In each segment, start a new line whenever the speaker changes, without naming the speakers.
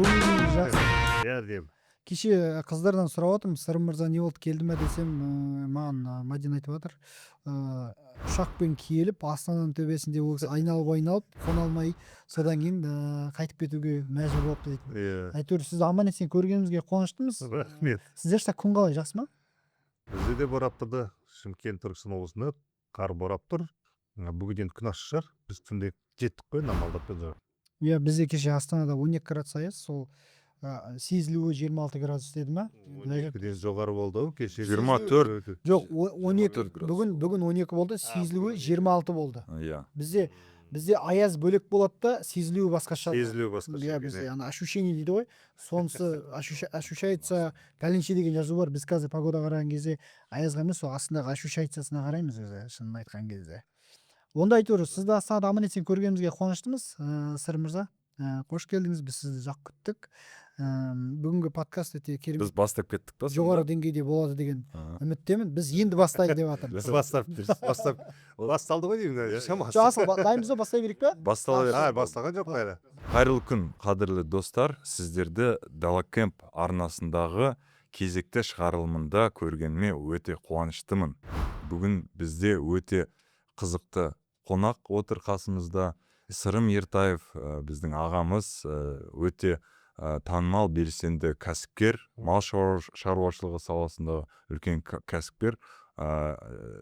көңіліңіз жақсы.
Иә деймін.
Кеше қыздардан сұрап отырмын, Сырым мырза не болды, келді ме десем, маған Мадина айтып жатыр. Ұшақпен келіп, Астананың төбесінде ол кісі айналып қона алмай, содан кейін қайтып кетуге мәжбүр болыпты дейді.
Иә.
Әйтеуір сізді аман есен көргенімізге қуаныштымыз.
Рахмет.
Сізде жақта күн қалай, жақсы ма?
Бізде де борап тұрды. Шымкент Түркістан облысында қар борап тұр. Бүгін енді күн ашық шығар. Біз түнде жеттік қой намалдап жатыр.
Иә, бізде кеше Астанада 12 градус аяз, сол сезілуі 26 градус деді ма?
12-ден жоғары болды ау кеше.
24.
Жоқ, 12
градус.
бүгін 12 болды, сезілуі 26 болды.
Иә.
Бізде аяз бөлек болады да, сезілуі басқаша.
Сезілуі басқаша.
Иә, бізде ана ощущение дейді ғой. Сонысы ощущается пәленше деген жазу бар. Біз қазір погода қараған кезде аязға емес, сол астындағы ощущается-сына қараймыз өзі, шынын айтқан кезде. Онда әйтеуір сізді Астанада аман есен көргенімізге қуаныштымыз, Сырым мырза. Қош келдіңіз, біз сізді жақ күттік. Бүгінгі подкаст өте керемет.
Біз бастап кеттік па?
Жоғары деңгейде болады деген үміттемін. Біз енді бастайық деп жатырмыз.
Басталды ғой деймін.
Асыл дайынбыз ба, бастай берейік пе?
Бастала бер.
Бастаған жоқ қайда.
Қайырлы күн, қадірлі достар. Сіздерді Дала Кемп арнасындағы кезекті шығарылымында көргеніме өте қуаныштымын. Бүгін бізде өте қызықты қонақ отыр қасымызда. Сырым Ертаев біздің ағамыз, өте танымал белсенді кәсіпкер, мал шаруашылығы саласындағы үлкен кәсіпкер,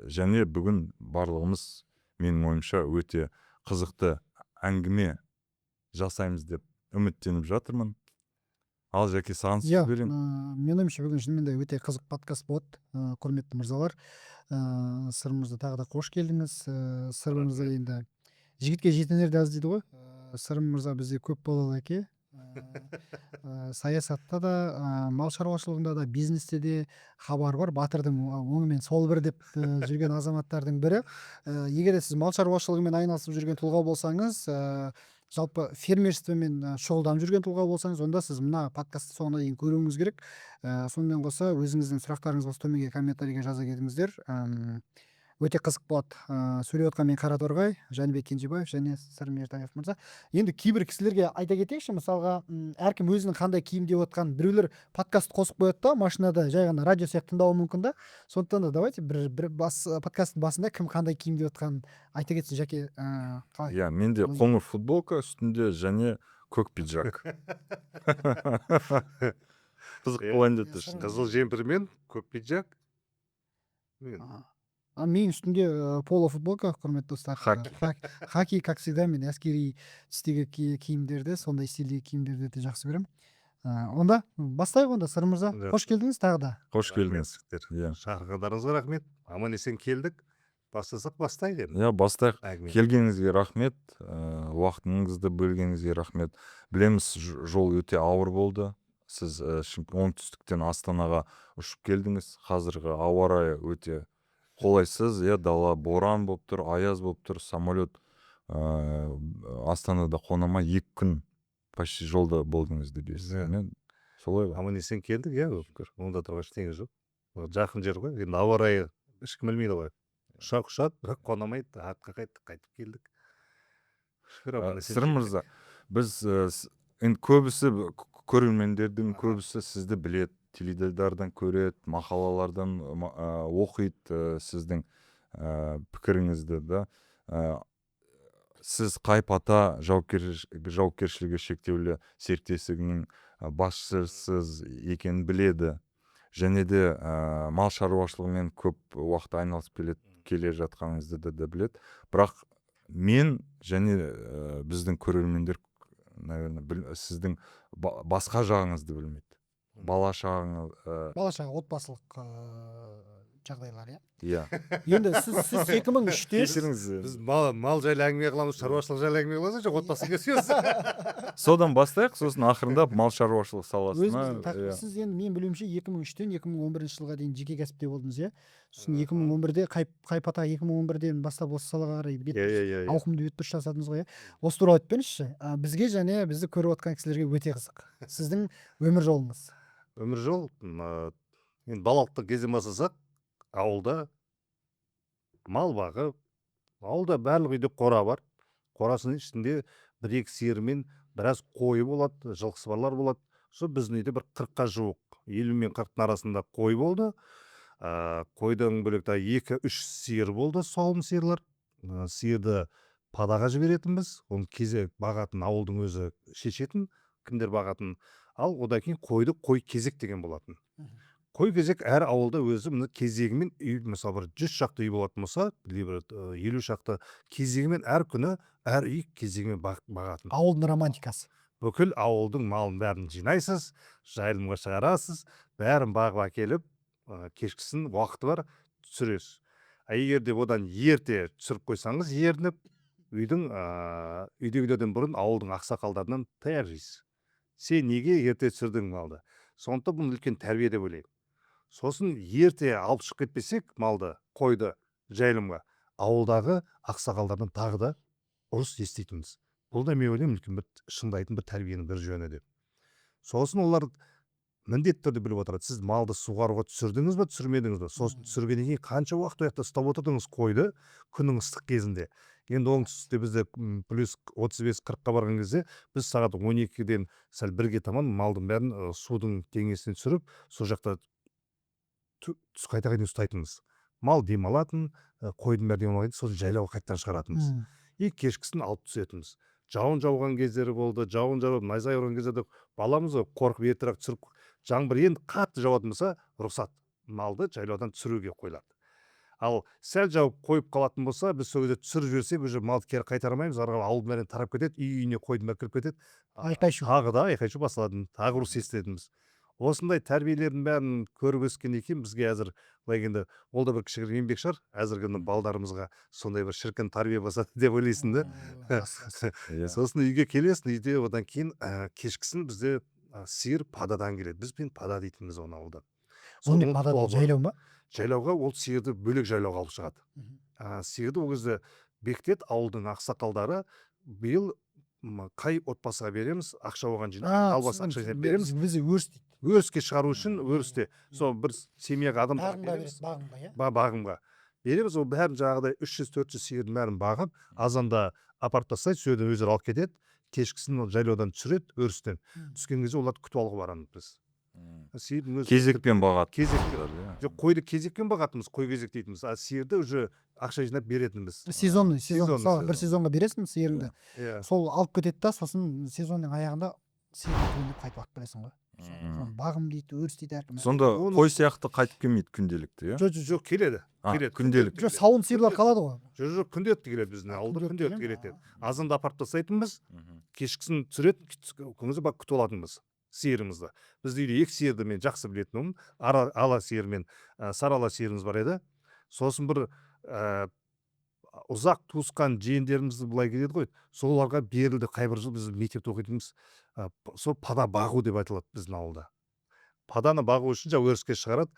және бүгін барлығымыз менің ойымша өте қызықты әңгіме жасаймыз деп үміттеніп жатырмын. Ал Жәке, саған сөз берейін.
Мен ойымша бүгін шынымен де өте қызық подкаст болады, құрметті мырзалар. Сырым мырза, тағы да қош келдіңіз. Сырым мырза енді жігітке жетінерді аз дейді ғой. Сырым мырза бізде көп балалы әке. Саясатта да, мал шаруашылығында да, бизнесте де хабар бар. Батырдың оңымен сол бір деп жүрген азаматтардың бірі. Егер сіз мал шаруашылығымен айналысып жүрген тұлға болсаңыз, жалпы фермерствомен шұғылданып жүрген тұлға болсаңыз, онда сіз мына подкастты соңына дейін көруіңіз керек. Сонымен қоса өзіңіздің сұрақтарыңыз болса төменге комментарийге жаза кетіңіздер. Өте қызық болады. Сөйлеп отқан мен Қараторғай, Жәнібек Кенжебаев және Сырым Ертаев мырза. Енді кейбір кісілерге айта кетейікші, мысалға, әркім өзінің қандай киімде отқан, біреулер подкаст қосып қояды да, машинада жай ғана радио сияқты тыңдауы мүмкін да. Сондықтан да давайте бір подкасттың басында кім қандай киімде отқанын айта кетсін. Жәке,
Иә, менде қоңыр футболка үстінде және көк пиджак. Қызық болайын деп тұрсың.
Қызыл жемпірмен көк пиджак.
Мен үстінде поло футболка, құрметті достар. Хоккей, как всегда, мен әскери түстегі киімдерді, сондай стильдегі киімдерді өте жақсы көремін. Онда бастайық онда, Сырым мырза. Қош келдіңіз тағы да.
Қош келдіңіз.
Шақырғандарыңызға рахмет. Аман есен келдік. Бастасақ бастайық енді.
Иә, бастайық. Келгеніңізге рахмет, уақытыңызды бөлгеніңізге рахмет. Білеміз, жол өте ауыр болды. Сіз оңтүстіктен Астанаға ұшып келдіңіз. Қазіргі ауа райы өте қолайсыз, дала боран болып тұр, аяз болып тұр, самолет Астанада қонамай 2 күн почти жолда болдыңыз деп естідім. Солай
аман есен келдік, онда тұрған ештеңе жоқ. Жақын жер ғой, енді ауа райы ешкім білмейді ғой. Ұшақ ұшады, бірақ қонамайды, артқа қайтып келдік.
Сырым мырза, біз көбісі көрермендердің көбісі сізді біледі, теледидардан көреді, мақалалардан оқиды сіздің пікіріңізді да. Сіз Қайып ата жауапкершілігі шектеулі серіктестігінің басшысыз екенін біледі. Және де мал шаруашылығымен көп уақыт айналысып келе жатқаныңызды да біледі. Бірақ мен және біздің көрермендер сіздің басқа жағыңызды білмейді. Бала шаға
отбасылық жағдайлар,
иә.
Енді сіз 2003-те
біз мал жайлы әңгіме қыламыз, шаруашылық жайлы әңгіме қыламыз, жоқ отбасын кесеміз.
Содан бастайық, сосын ақырындап мал шаруашылық саласына.
Сіз енді мен білуімше 2003-тен 2011 жылға дейін жеке кәсіпте болдыңыз, Сосын 2011-де Қайып ата 2011-ден бастап осы салаға қарай ауқымды бет бұрыс жасадыңыз ғой. Осы туралы айтып беріңізші. Бізге және бізді көріп отқан кісілерге өте қызық. Сіздің өмір жолыңыз.
Өмір жол, енді балалықтан кезден бастасақ, ауылда мал бағып, ауылда барлық үйде қора бар. Қорасының ішінде 1-2 сиыр мен біраз қойы болады, жылқысы барлар болады. Сол біздің үйде бір 40-қа жуық, 50 мен 40-тың арасында қой болды. Қойдан бөлек та 2-3 сиыр болды, сауын сиырлар. Сиырды падаға жіберетінбіз. Оны кезек бағатын ауылдың өзі шешетін, кімдер бағатын. Ал одан кейін қойды қой кезек деген болатын. Қой кезек әр ауылда өзі мына кезегімен үй, мысалы бір 100 шақты үй болатын болса, либо 50 шақты кезегімен әр күні әр үй кезегімен бағатын.
Ауылдың романтикасы.
Бүкіл ауылдың малын бәрін жинайсыз, жайылымға шығарасыз, бәрін бағып әкеліп, кешкісін уақыты бар түсіресіз. Егер де одан ерте түсіріп қойсаңыз, ерініп, үйдегілерден бұрын ауылдың ақсақалдарынан таяқ жейсіз. Сен неге ерте түсірдің малды? Сондықтан бұл үлкен тәрбие деп ойлаймын. Сосын ерте алып шығып кетпесек малды, қойды жайылымға, ауылдағы ақсақалдардан тағы да ұрыс еститінбіз. Бұл да мен ойлаймын үлкен бір шындайтын бір тәрбиенің бір жөні деп. Сосын олар міндетті түрде біліп отырады. Сіз малды суғаруға түсірдіңіз бе, түсірмедіңіз бе? Сосын түсіргеннен кейін қанша уақыт ояқта ұстап отырдыңыз қойды күннің ыстық кезінде. Енді оңтүстікте бізде плюс 35-40-қа барған кезде біз сағат 12-ден сәл 1-ге таман малдың бәрін судың теңесіне түсіріп, сол жақта қайта ұстайтынбыз. Мал демалатын, қойдың бәрі демалатын, сосын жайлауға қайтадан шығаратынбыз. И кешкісін алып түсетінбіз. Жауын жауған кездері болды, жауын жауып, найзағай ұрған кездерде баламыз қорқып ертерек түсіріп, жаңбыр енді қатты жауатын болса, рұқсат малды жайлаудан түсіруге қойылады. Ал сәл жауып қойып қалатын болса, біз сол кезде түсіріп жіберсек, уже малды кері қайтармаймыз, ары қарай ауылдың бәрінен тарап кетеді, үйіне қойдың бәрі кіріп кетеді.
Айқай-шу.
Тағы да айқай-шу басталады, тағы ұрыс естітінбіз. Осындай тәрбиелердің бәрін көріп өскеннен кейін бізге әзір былай енді ол да бір кішігірім еңбек шығар, әзіргі балдарымызға сондай бір шіркін тәрбие басады деп ойлайсың да. Сосын үйге келесің, үйде одан кейін кешкісін бізде сиыр пададан келеді. Бізбен пада дейтінбіз оны ауылда.
Оны пададан жайлау ма?
Жайлауға ол сиырды бөлек жайлауға алып шығады. Сиырды ол кезде бекітеді ауылдың ақсақалдары. Биыл қай отбасыға береміз, ақша оған жинап, албас ақша жинап береміз.
Бізде өріс дейді.
Өріске шығару үшін өрісте сол бір семьяға адам бағымға береміз. Ол бәрін жаңағыдай 300-400 сиырдың бәрін бағып, азанда апарып тастайды, сол жерден өздері алып кетеді. Кешкісін жайлаудан түсіреді, өрістен. Түскен кезде оларды күтіп алуға барамыз біз.
Кезекпен бағады.
Жоқ, қойды кезекпен бағатынбыз, қой кезек дейтінбіз. А сиырды уже ақша жинап беретінбіз.
Сезон, бір сезонға бересің сиырыңды. Сол алып кетеді да, сосын сезонның аяғында сиырды төлеп қайтып алып келесің ғой. Бағым дейді, өріс дейді әркім.
Сонда қой сияқты қайтып келмейді күнделікті, иә?
Жоқ, келеді.
Күнделік.
Жоқ, сауын сиырлар қалады ғой.
Жоқ, күнделікті келеді біздің ауылда, күнделікті келеді. Азанда апарып тастайтынбыз, кешкісін түсіреді, күнімізді бақ күтіп алатынбыз сиырымызды. Бізде үйде 2 сиырды мен жақсы білетінмін. Ала сиыр мен сарала сиырымыз бар еді. Сосын бір ұзақ туысқан жиендерімізді былай келеді ғой, соларға берілді. Қайбір жыл біз мектепте оқитынбыз. Сол пада бағу деп айтылады біздің ауылда. Паданы бағу үшін жаңа өріске шығарады.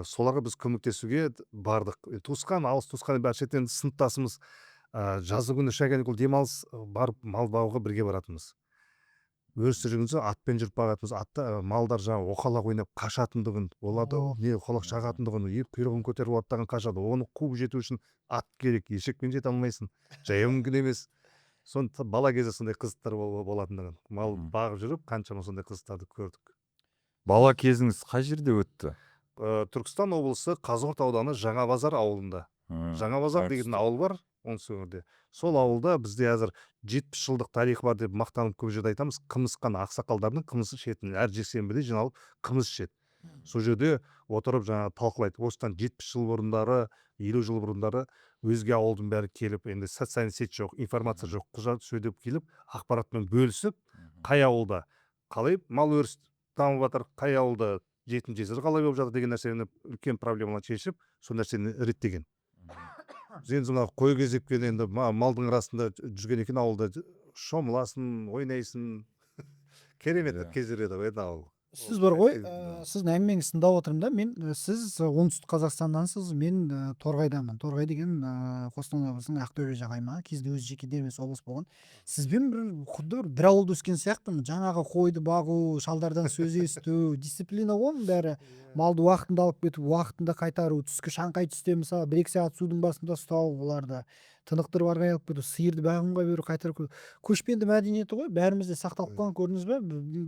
Соларға біз көмектесуге бардық. Туысқан, алыс туысқан бәрі шеттен сыныптасымыз. Жазғы күні шәкәнекөл демалыс барып мал бағуға бірге баратынбыз. Өрісте жүргенде атпен жүріп бағатынбыз. Атта малдар жаңа оқалақ ойнап қашатындығын, оларды не оқалақ шағатындығын, құйрығын көтеріп аттаған қашады. Оны қуып жету үшін ат керек, ешекпен жете алмайсың. Жаяу мүмкін емес. Соны бала кезде сондай қызықтар болатындығын, мал бағып жүріп, қаншама сондай қызықтарды көрдік.
Бала кезіңіз қай жерде өтті?
Түркістан облысы Қазығұрт ауданы Жаңабазар ауылында. Жаңабазар деген ауыл бар, оңтүстік өңірде. Сол ауылда бізде әзір 70 жылдық тарихы бар деп мақтанып көп жерде айтамыз. Қымысқан ақсақалдардың қымысы ішетін, әр жексенбіде жиналып қымыз ішеді. Сол жерде отырып жаңа талқылайды. Осыдан 70 жыл бұрындары, 50 жыл бұрындары өзге ауылдың бәрі келіп, енді социальный сеть жоқ, информация жоқ, құжат сөйлеп келіп, ақпаратпен бөлісіп, қай ауылда қалай мал өріс дамып жатыр, қай ауылда жетім жесір қалай болып жатыр деген нәрсені үлкен проблемаларды шешіп, сол нәрсені реттеген. Енді мына қой кезепкен енді малдың арасында жүрген екен, ауылда шомыласың, ойнайсың. Керемет кездер еді ғой ауыл.
Сіз бар ғой, сіздің әңгімеңізді тыңдап отырмын да, мен сіз оңтүстік Қазақстандансыз, мен Торғайданмын. Торғай деген Қостанай облысының Ақтөбе жақ аймағы, кезінде өзі жеке дербес облыс болған. Сізбен құдды бір ауылда өскен сияқтымын. Жаңағы қойды бағу, шалдардан сөз есту, дисциплина ғой бәрі. Малды уақытында алып кетіп, уақытында қайтару, түскі шаңқай түсте мысалы 1-2 сағат судың басында ұстау, оларды тыныктырып аргай алып кетүү, сыйырды багымга берүү, кайтарып көчмөнді мәдениети ғой, бәрімізде сакталып калган, көрдүңүз бе?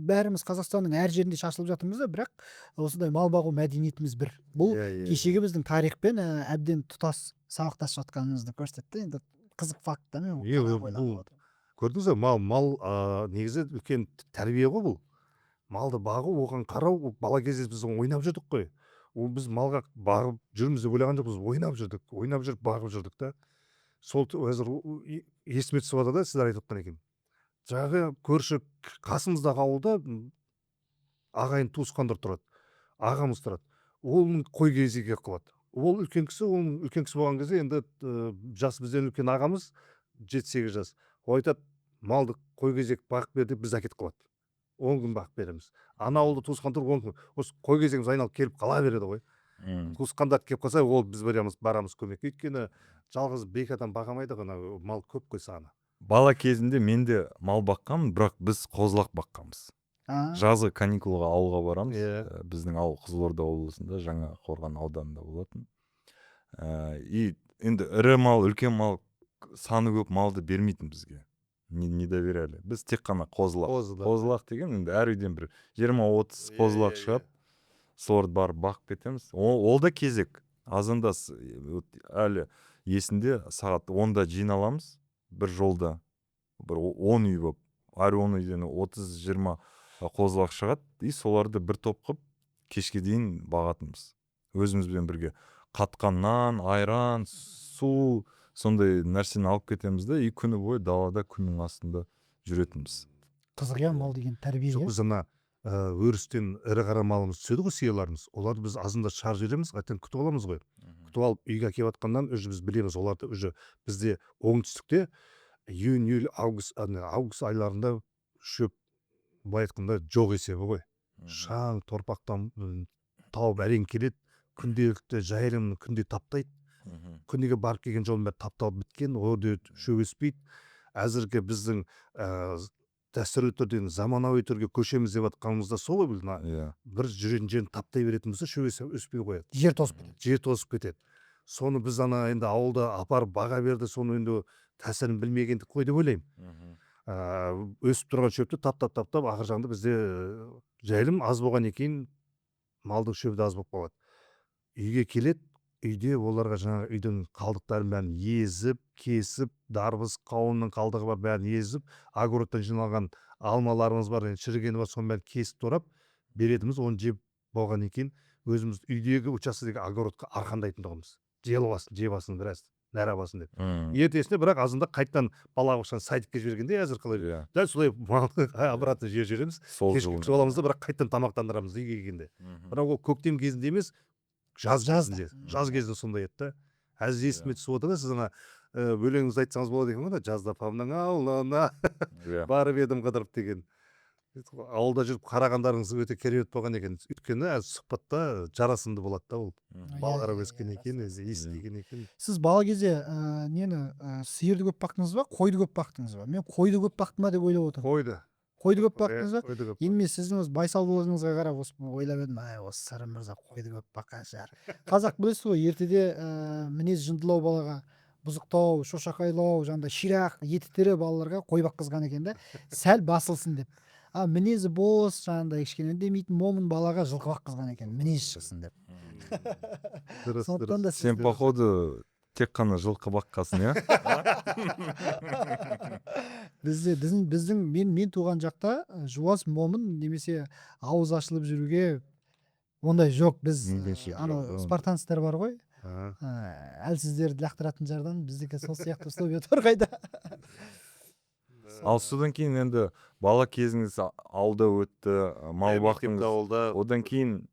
Бәріміз Қазақстанның әр жеринде шашылып жатырмыз да, бирок осындай мал багуу мәдениетimiz бир. Бул кечеги биздин тарихпен абден тутас сабакташып атканыбызды көрсөтөт да. Енді кызык факт да, мен
бул көрдүңүз бе, мал негизи үлкен тәрбие ғой бул. Малды багуу, оған карау, бала кезде біз ойнап жүрдік қой. Ол біз малға багып жүрміз деп ойлаған жоқпыз, ойнап жүріп багып жүрдік та. Сол азыр есіме түсіп жатыр да, сіздер айтып жатқан екен. Жаңағы көрші қасымыздағы ауылда ағайын туысқандар тұрады, ағамыз тұрады. Оның қой кезегі қылады. Ол үлкен кісі болған кезде енді жас бізден үлкен ағамыз 7-8 жас. Ол айтады, малды қой кезек бағып бер деп біз әкетіп қалады. 10 күн бағып береміз. Ана ауылда туысқандар 10 күн. Осы қой кезегіміз айналып келіп қала береді ғой. Туысқандар келіп қалса, ол біз барамыз көмекке. Өйткені жалғыз бек адам бағамайды ғана, мал көп қой саны.
Бала кезінде мен де мал баққанмын, бірақ біз қозылақ баққанбыз. Жазғы каникулға ауылға барамыз. Біздің ауыл Қызылорда облысында, Жаңа Қорған ауданында болатын. И енді ірі мал, үлкен мал, саны көп малды бермейтін бізге. Не доверяли. Біз тек қана қозылақ. Қозылақ деген енді әр үйден бір 20-30 қозылақ шығып, соларды барып бақып кетеміз. Ол да кезек. Азында әлі есінде сағат 10-да жиналамыз. Бір жолда бір 10 үй болып, әр 10 үйден 30-20 қозылақ шығады. И соларды бір топ қып кешке дейін бағатынбыз. Өзімізбен бірге қатқан нан, айран, су, сондай нәрсені алып кетеміз де, и күні бойы далада күннің астында жүретінбіз.
Қызық я, мал деген тәрбие.
Біз ана өрістен ірі қара малымыз түседі ғой, сиырларымыз. Оларды біз азында шығарып жібереміз, қайтадан күтіп аламыз ғой. Күтіп алып үйге әкеп жатқаннан уже біз білеміз, оларды уже бізде оңтүстікте июнь, август айларында шөп былай айтқанда жоқ есебі ғой. Шаң торпақтан тауып әрең келеді, күнделікті жайылым күнде таптайды. Күніге барып келген жолын бәрі тапталып біткен, орды шөп өспейді. Әзірге біздің дәстүрлі түрде заманауи түрге көшеміз деп жатқанымызда сол ғой, бір жүретін жерін таптай беретінімізді шөп өспей қояды. Жер тозып кетеді. Соны біз ана енді ауылда апарып баға берді, соны енді тәсілін білмегендік қой деп ойлаймын. Өсіп тұрған шөпті таптап, ақыр жағында бізде жайылым аз болған екен, малдың шөбі аз болып қалады. Үйге келеді, үйде оларға жаңағы үйдің қалдықтарын бәрін езіп, кесіп, дарбыз, қауынның қалдығы бар, бәрін езіп, огородтан жиналған алмаларымыз бар, шірігені бар, соны бәрін кесіп турап беретіміз. Оны жеп болған екен, өзіміз үйдегі участодағы огородқа арқандайтын тұғымыз. Жебасын біраз, нәрабасын деп. Ертесіне бірақ азында қайттан балабақшаны сайтыққа жібергенде әзір қалай. Дәл солай малды обратно жер жүреміз. Кешкі боламыз да, бірақ қайттан тамақтандырамыз үйге келгенде. Бірақ ол көктем кезінде емес, жаз кезінде сондай еді. Әзір есіме түсіп отыр да, сіз ана өлеңіңізді айтсаңыз болады екен ғой, жазда апамның ауылына барып едім қыдырып деген. Ауылда жүріп қарағандарыңыз өте керемет болған екен. Өйткені сұхбатта жарасымды болады да ол. Балалар өскен екен, естіген екен.
Сіз бала кезде сиырды көп бақтыңыз ба, қойды көп бақтыңыз ба? Мен қойды көп бақтым ба деп ойлап отырмын. Қойды көп бақтыңыз ба? Енді мен сіздің осы байсалдылығыңызға қарап ойлап едім, осы Сырым мырза қойды көп баққан шығар. Қазақ білесіз ғой, ертеде мінез жындылау балаға бұзықтау, шошақайлау, жаңағыдай ширақ еті тірі балаларға қой баққызған екен да, сәл басылсын деп. Мінезі бос, жаңағыдай кішкене демейтін момын балаға жылқы баққызған екен, мінез шықсын деп.
Сен походу тек қана жылқы баққасын, я?
Біздің мен туған жақта жуас момын немесе ауыз ашылып жүруге ондай жоқ. Біз спартанецтер бар ғой, әлсіздерді лақтыратын жардан, біздікі сол сияқты условия торғайда.
Ал содан кейін енді бала кезіңіз ауылда өтті, мал бақтыңыз. Одан кейін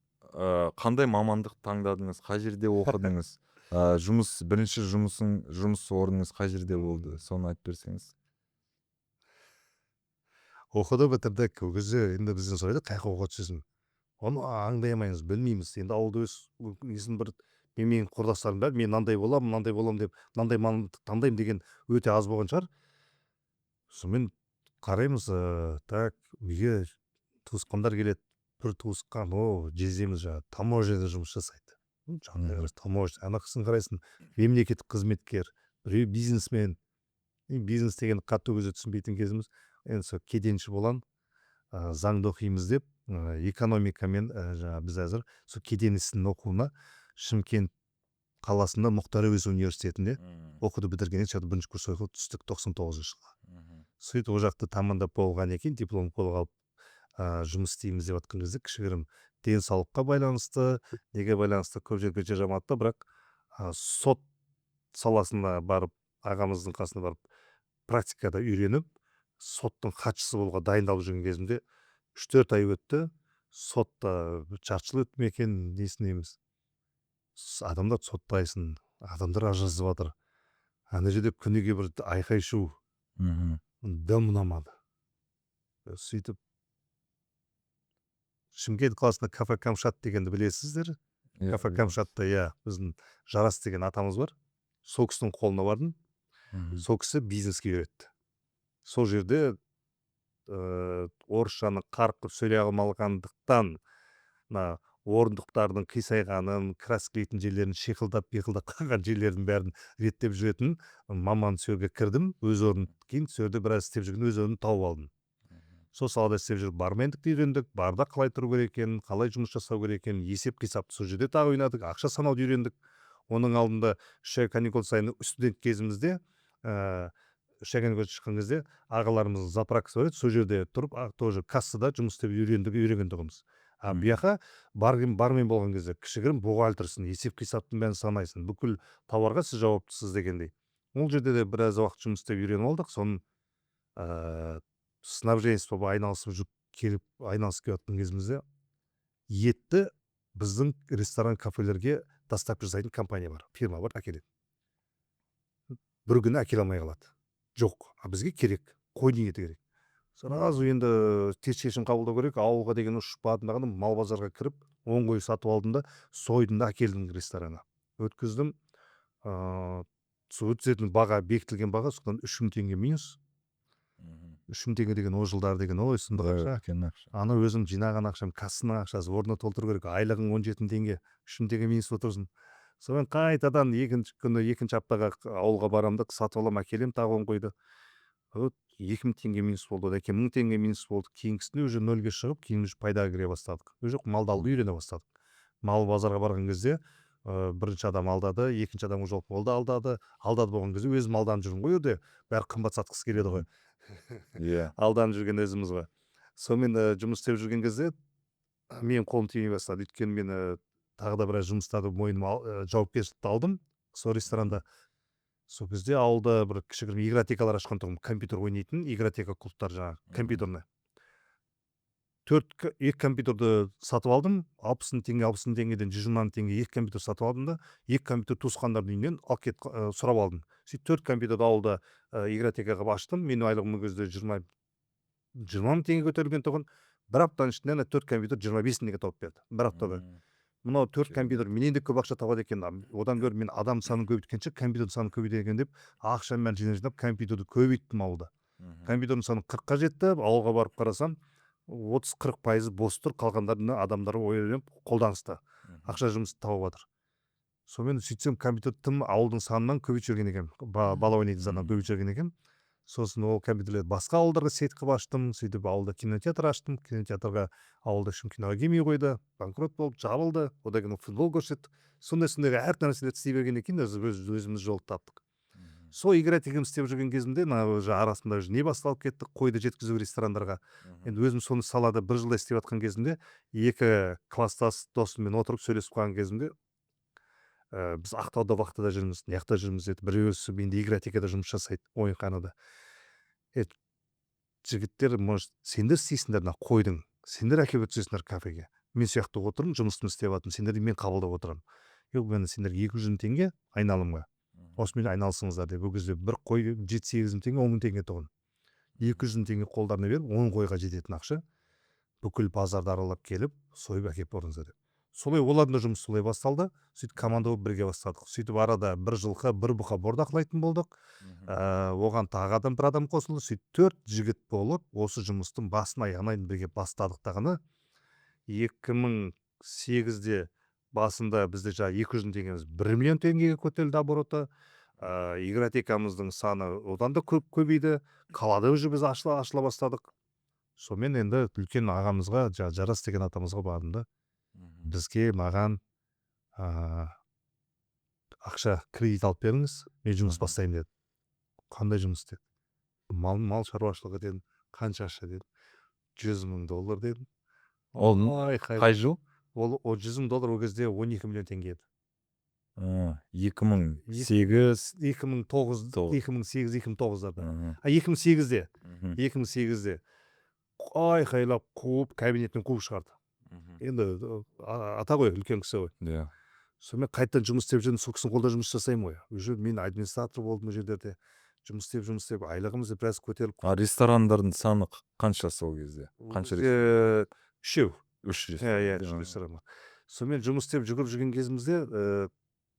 қандай мамандық таңдадыңыз, қай жерде оқыдыңыз? Бірінші жұмыс орныңыз қай жерде болды? Соны айтып берсеңіз.
Оқыды бітірдік. Ол кезде енді бізден сұрайды, қайда оқып жүрсің? Оны аңдай алмаймыз, білмейміз. Енді ауылда менің құрдастарым бар, мен мынандай боламын деп, мынандай мамандық таңдаймын деген өте аз болған шығар. Сонымен қараймыз, үйге туысқандар келеді. Бір туысқан, жездеміз таможняда жұмыс жасайды. Ана қысын қарайсың, мемлекеттік қызметкер, біреу бизнесмен. Бизнес деген қатты өзі түсінбейтін кезіміз, енді сол кеденші болған, заңды оқимыз деп, экономикамен жаңағы біз әзір сол кеден ісінің оқуына Шымкент қаласында Мұхтар Әуезов университетінде оқуды бітіргеннен кейін бірінші курс оқуға түстік 99 жылға. Сөйтіп ол жақты тамамдап болғаннан кейін диплом қолға алып жұмыс істейміз деп жатқан кезде кішігірім денсаулыққа байланысты, неге байланысты көп жерге жарамады да, бірақ сот саласына барып, ағамыздың қасына барып, практикада үйреніп, соттың хатшысы болуға дайындалып жүрген кезімде 3-4 ай өтті. Сотта жаршыл өтті ме екен, несін дейміз. Адамдар соттайсын, адамдар ажырасып жатыр. Ана жерде күніге бір айқай шу, дым ұнамады. Сөйтіп Шымкент қаласында кафе Камшат дегенді білесіздер. Кафе Камшатта біздің Жарас деген атамыз бар. Сол кісінің қолына бардым. Сол кісі бизнеске үйретті. Сол жерде орысшаны қарқып сөйлей алмағандықтан орындықтардың қисайғанын, краскілейтін жерлерін, шиқылдап қалған жерлердің бәрін реттеп жүретін маман сол жерге кірдім. Өз орнын кейін сол жерде біраз істеп жүрген өз орнын тауып алдым. Сол салада істеп жүріп бармендікті үйрендік, барда қалай тұру керек екенін, қалай жұмыс жасау керек екенін, есеп қисапты сол жерде тағы ойнадық, ақша санауды үйрендік. Оның алдында 3 ай каникул сайын студент кезімізде, 3 ай каникул шыққан кезде ағаларымыздың заправкасы бар еді, сол жерде тұрып, тоже кассада жұмыс істеп үйренгендігіміз. Бұяққа бармен болған кезде кішігірім бухгалтерсің, есеп қисаптың бәрін санайсың, бүкіл тауарға сіз жауаптысыз дегендей. Ол жерде де біраз уақыт жұмыс істеп үйреніп алдық. Соның снабженство айналысып келіп жатқан кезімізде етті біздің ресторан кафелерге доставка жасайтын компания бар, фирма бар, әкеледі. Бір күні әкеле алмай қалады. Жоқ, бізге керек, қойдың еті керек. Сразу енді тез шешім қабылдау керек. Ауылға деген ұшып баратындағым, мал базарға кіріп, 10 қой сатып алдым да, сойдым да әкелдім ресторана. Өткіздім. Өткізетін баға, бекітілген баға, содан 3000 теңге минус. 3000 теңге деген о жылдар деген ой сұмдық ақша. Аны өзім жинаған ақшам, кассаның ақшасы, орнына толтыру керек. Айлығың 17 теңге, 3000 теңге минус отырсын. Содан қайтадан екінші аптаға ауылға барамдық, сатып алам, әкелем тағы 10 қойды. 2000 теңге минус болды, одан кейін 1000 теңге минус болды. Кейінгісінде уже нөлге шығып, кейін пайдаға кіре бастадық. Уже малды алуды үйрене бастадық. Мал базарға барған кезде бірінші адам алдады, екінші адам жоқ болды, алдады болған кезде өзім алданып жүрмін ғой, өде бәрі қымбат сатқысы келеді ғой. Алданып жүрген өзіміз ғой. Сонымен жұмыс істеп жүрген кезде мен қолым тимей бастады. Өйткені мен тағы да біраз жұмыстарды мойныма жауапкершілікті алдым сол ресторанда. Сол кезде ауылда бір кішігірім игротекалар ашқан тұғым, компьютер ойнайтын игротека клубтар, жаңағы компьютерны. 2 компьютерді сатып алдым, 60 теңгеден 120 теңге 2 компьютер сатып алдым да, 2 компьютер туысқандардың үйінен алып кетіп сұрап алдым. Сөйтіп 4 компьютерді ауылда игротекаға аштым. Менің айлығым кезде 20 теңге көтерілген тұғын. Бір аптаның ішінде 4 компьютер 25 теңге тауып берді. Бір аптада. Мынау 4 компьютер менен де көп ақша табады екен. Одан гөрі мен адам санын көбейткенше компьютер санын көбейтейін деп, ақшаммен жинап компьютерді көбейттім ауылда. Компьютердің саны 40-қа жетті. Ауылға барып қарасам, 30-40% бос тұр, қалғандарына адамдары ойланып қолданыста. Ақша жұмыс тауып жатыр. Сонымен сөйтсем компьютер тым ауылдың санынан көбейіп жүрген екен. Бала ойнайтын санынан көбейіп жүрген екен. Сосын ол компьютерлерді басқа ауылдарға сет қылып аштым. Сөйтіп ауылда кинотеатр аштым. Кинотеатрға ауылда ешкім киноға келмей қойды. Банкрот болып жабылды. Одан кейін футбол көрсеттік. Сондай әр нәрселерді істей бергеннен кейін өзіміз жол таптық. Сол игротекамды істеп жүрген кезімде арасында не басталып кетті, қойды жеткізу ресторандарға. Енді өзім соны салада бір жылда істеп жатқан кезімде, 2 класстас досыммен отырып сөйлесіп қалған кезімде, біз Ақтауда вахтада жүрміз, неяқта жүрміз деді. Біреусі енді игротекада жұмыс жасайды, ойынханада. Жігіттер, может, сендер істейсіңдер қойдың, сендер әкеліп өткізесіңдер кафеге. Мен сияқты отырмын, жұмысымды істеп жатырмын, сендерді мен қабылдап отырамын. Мен сендерге 200 теңге айналымға. Осымен айналысыңыздар деп. Ол кезде бір қой 7-8 теңге, 10 теңге тұғын. 200 теңге қолдарына беріп, 10 қойға жететін ақша. Бүкіл базарды аралап келіп, сойып әкеп орыңыздар деп. Солай олардың да жұмыс солай басталды. Сөйтіп команда болып бірге бастадық. Сөйтіп арада бір жылқы, бір бұқа бордақылайтын болдық. Оған тағадан бір адам қосылды. Сөйтіп 4 жігіт болып, осы жұмыстың басын аяғына бірге бастадық тағаны. 2008-де басында бізде 200 теңгеміз 1 миллион теңгеге көтерілді обороты. игротекамыздың саны одан да көбейді. Қалада уже біз ашыла бастадық. Сонымен енді үлкен ағамызға, Жарас деген атамызға бардым да, бізге маған ақша кредит алып беріңіз, мен жұмыс бастаймын деді. Қандай жұмыс деді? Мал шаруашылығы дедім. Қанша ақша деді? $100,000 дедім.
Ол қай жыл?
Ол $100,000 ол кезде 12 миллион теңге еді.
2008
2008-2009-2009-да. 2008-де. 2008-де айқайлап қуып, кабинеттен қуып шығарды. Енді ата ғой, үлкен кісі ғой.
Иә.
Сонымен қайтадан жұмыс істеп жүрдім, сол кісінің қолда жұмыс жасаймын ғой. Уже мен администратор болдым ол жерлерде. Жұмыс істеп, айлығымыз біраз көтеріліп.
Ресторандардың саны қанша сол кезде? Қанша ресторан?
Үшеу.
Үш ресторан.
Үш ресторан. Сонымен жұмыс істеп жүгіріп жүрген кезімізде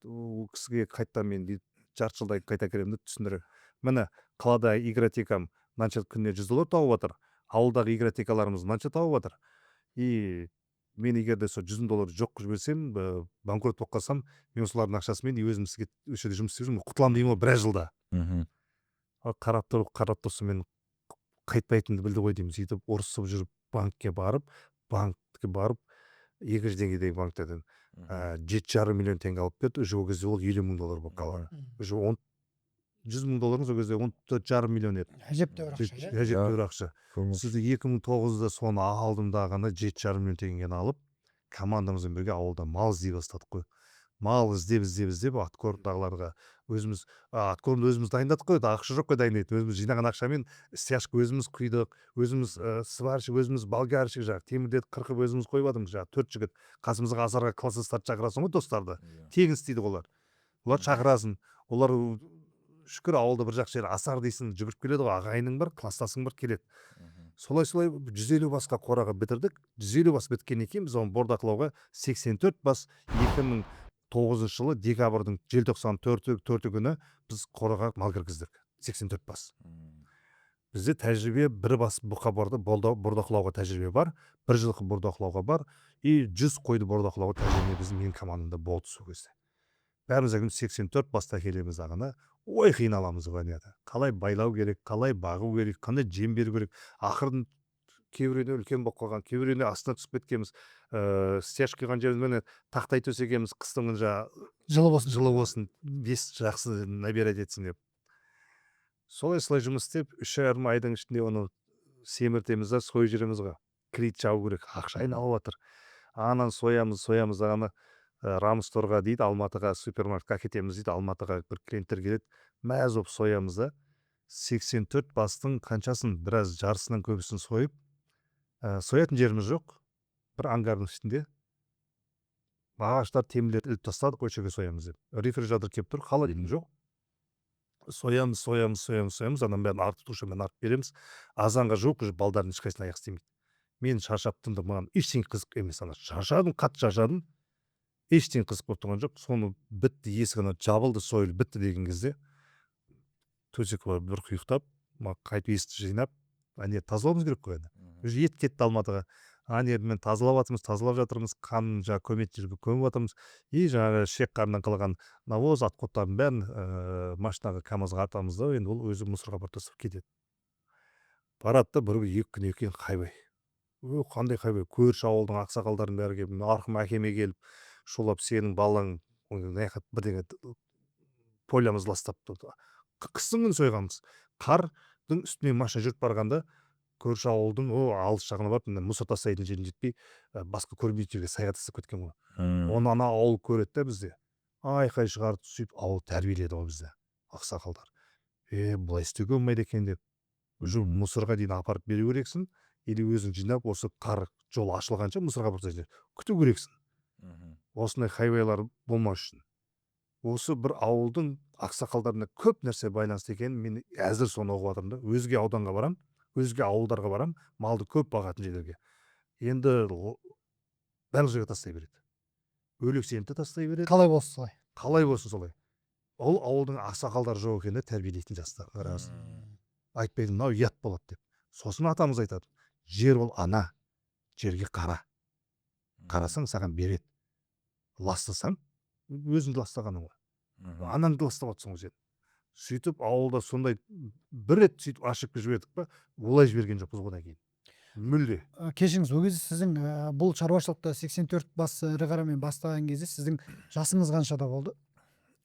ол кісіге қайтадан мен жарты жылдай қайта кіремін деп түсіндіріп. Міне қалада игротекам мынанша күніне $100 тауып жатыр. Ауылдағы игротекаларымыз мынанша тауып жатыр. И мен егер де сол $100,000 жоқ жіберсем, банкрот болып қалсам, мен солардың ақшасымен өзім сізге осы жерде жұмыс істеп жүрмін, құтыламын деймін ғой біраз жылда. Қарап тұрсын мен қайтпайтынымды білді ғой деймін. Сөйтіп ұрысып жүріп банкке барып 2 деңгейдегі банктерден $7,5 миллион теңге алып берді. Уже ол кезде ол $50,000 болып қалды. Уже $100,000 ол кезде $14,5 миллион еді. Әжептәуір ақша. Сізді 2009-да соны алдым да ғана $7,5 миллион теңгені алып, командамызбен бірге ауылда мал іздей бастадық қой. Мал іздеп аткордағыларға аткорды өзіміз дайындадық қой, ақша жоқ қой дайындайтын. Өзіміз жинаған ақшамен стяжка өзіміз құйдық, өзіміз сварщик, өзіміз болгарщик, темірдерді қырқып өзіміз қойып жатырмыз. 4 жігіт қасымызға азарға класстастарды шақырасың ғой, достарды. Тегін істейді олар. Олар шақырасың. Олар шүкір ауылда бір жақсы жер асар дейсің, жүгіріп келеді ғой, ағайының бар, класстасың бар келеді. Солай 150 басқа қораға бітірдік. 150 бас біткеннен кейін біз оны бордақылауға 84 бас 2009 жылы декабрьдің желтоқсан 4 күні біз қораға мал кіргіздік. 84 бас. Бізде тәжірибе бір бас бұқа бордақылауға тәжірибе бар, бір жылқы бордақылауға бар, и 100 қойды бордақылауға тәжірибе біздің менің командамда болды сол кезде. Бәріміз 84 баста келеміз ағына. Ой, қиналамыз ғой. Қалай байлау керек, қалай бағу керек, қандай жем беру керек. Ақырын кейбіреуіне үлкен болып қалған, кейбіреуіне астына түсіп кеткенбіз. Стяж қиған жерімізбен тақтай төсегенбіз, қыстың жылы болсын, 5 жақсы набирать етсін деп. Солай жұмыс істеп, 3,5 айдың ішінде оны семіртеміз да сойып жүреміз ғой. Кредит жабу керек, ақша айналып жатыр. Анан соямыз ағаны. Рамсторға дейді, Алматыға супермаркетке әкетеміз дейді, Алматыға бір клиенттер келеді, мәз болып соямыз да, 84 бастың қаншасын, біраз жарысынан көбісін сойып, соятын жеріміз жоқ, бір ангардың үстінде ағаштар темірлерді іліп тастадық, осы жерге соямыз деп. Рефрижератор келіп тұр, холодильник жоқ. Соямыз, анан бәрін артып тұршымен артып береміз. Азанға жоқ, уже балдардың ешқайсысына аяқ істемейді. Мен шаршаптым да, маған ештеңе қызық емес, қатты шаршадым. Ештеңе қызық болып тұрған жоқ. Соны бітті, есігіне жабылды, сойылып бітті деген кезде төсек бар бір құйықтап, қайтып есікті жинап, тазалауымыз керек қой. Уже ет кетті Алматыға. Мен тазалап жатырмыз, қанын көмет жерге көміп жатырмыз. И шек қарынан қалған навоз, отходтардың бәрін машинаға, КамАЗға артамыз да, енді ол өзі мусорға апарып тастап кетеді. Барады да бір 2 күннен кейін қайбай. Қандай қайбай, көрші ауылдың ақсақалдардың бәрі келіп, арқым әкеме келіп, шолап сенің балаң бірдеңе полямыз ластап тұрды. Қыстың күні сойғанбыз. Қардың үстіне машина жүріп барғанда көрші ауылдың алыс жағына барып, мусор тастайтын жерін жетпей, басқа көрмейтін жерге сайға тастап кеткен ғой. Оны ана ауыл көреді де бізде. Айқай шығарып сөйтіп ауыл тәрбиеледі ғой бізде, ақсақалдар. Бұлай істеуге болмайды екен деп. Уже мусорға дейін апарып беру керексің, или өзің жинап, осы қар жол ашылғанша мусорға апарып күту керексің. Осындай хайвайлар болмас үшін. Осы бір ауылдың ақсақалдарына көп нәрсе байланысты екенін мен әзір соны оқып жатырмын да. Өзге ауданға барам, өзге ауылдарға барам, малды көп бағатын жерлерге. Енді барлық жерге тастай береді. Өлексенді тастай береді.
Қалай болсын солай. Ол ауылдың ақсақалдары жоқ екенде тәрбиелейтін жастар. Айтпайды, мынау ұят болады деп. Сосын атамыз айтады, жер ол ана, жерге қара. Қарасаң саған береді. Ластасаң, өзіңді ластағаның ғой. Анаңды ластап жатсың ғой сен.
сөйтіп ауылда сондай бір рет сөйтіп ашып жібердік па, олай жіберген жоқпыз одан кейін мүлде.
Кешіріңіз, ол кезде сіздің бұл шаруашылықта 84 бас ірі қарамен бастаған кезде сіздің жасыңыз қаншада болды?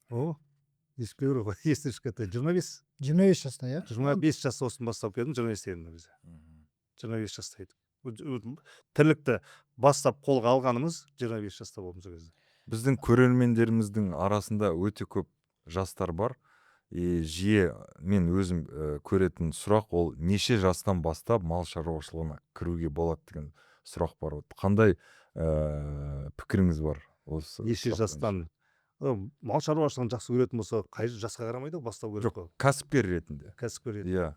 О, ескілеу керек қой, есте кішкентай 25
25 жаста, иә?
25 жаста осыны бастап келдім, 25 едім біз. 25 жаста едік. Тірлікті бастап қолға алғанымыз 25 жаста болдым сол кезде.
Біздің көрермендеріміздің арасында өте көп жастар бар. Жиі мен өзім көретін сұрақ ол неше жастан бастап мал шаруашылығына кіруге болады деген сұрақ бар. Қандай пікіріңіз бар осы
Неше
сұрақ
жастан мал шаруашылығын жақсы көретін болса, қай жасқа қарамайды ғой, бастау керек
бойынша?
қой.
Жоқ, кәсіпкер ретінде.
Кәсіпкер ретінде.
Иә.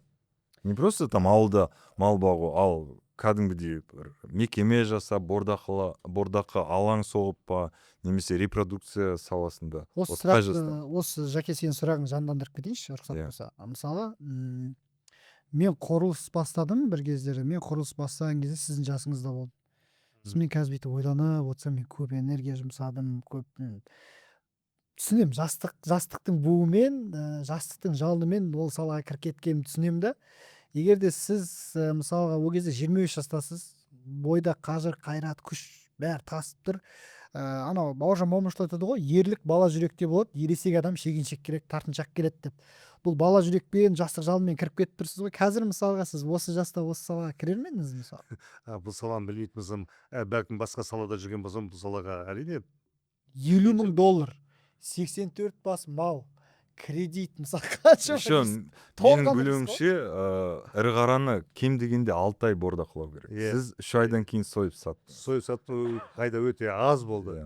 Не просто там ауылда мал бағу, ал кәдімгідей бір мекеме жасап, бордақы алаң соғып па, немесе репродукция саласында.
Осы
Вот қай
сұрақ,
жастан?
осы Жаке сенің сұрағын жандандырып кетейінші, рұқсат
Иә.
болса. Мысалы, мен құрылыс бастадым бір кездері. Мен құрылыс бастаған кезде сіздің жасыңызда болдым. Мен қазір бүйтіп ойланып отырсам, мен көп энергия жұмсадым, көп түсінемін, жастықтың буымен, жастықтың жалынымен ол салаға кіріп кеткенімді түсінемін да. Егер де сіз мысалға ол кезде 23 жастасыз, бойда қажыр, қайрат, күш бәрі тасып тұр. Анау Бауыржан Момышұлы айтады ғой, ерлік бала жүректе болады, ересек адам шегіншек керек, тартыншақ келеді деп. Бұл бала жүрекпен, жастық жалынмен кіріп кетіп тұрсыз ғой. Қазір мысалға сіз осы жаста осы салаға кірер ме едіңіз мысалы?
Бұл саланы білмейтін болсам, бәлкім басқа салада жүрген болсам, бұл салаға әрине
50 мың доллар, 84 бас мал, кредит мысалы қанша?
Еще менің білуімше ірі қараны кем дегенде 6 ай бордақылау керек.
Иә.
Сіз 3 айдан кейін сойып саттыңыз.
сойып сату қайда өте аз болды.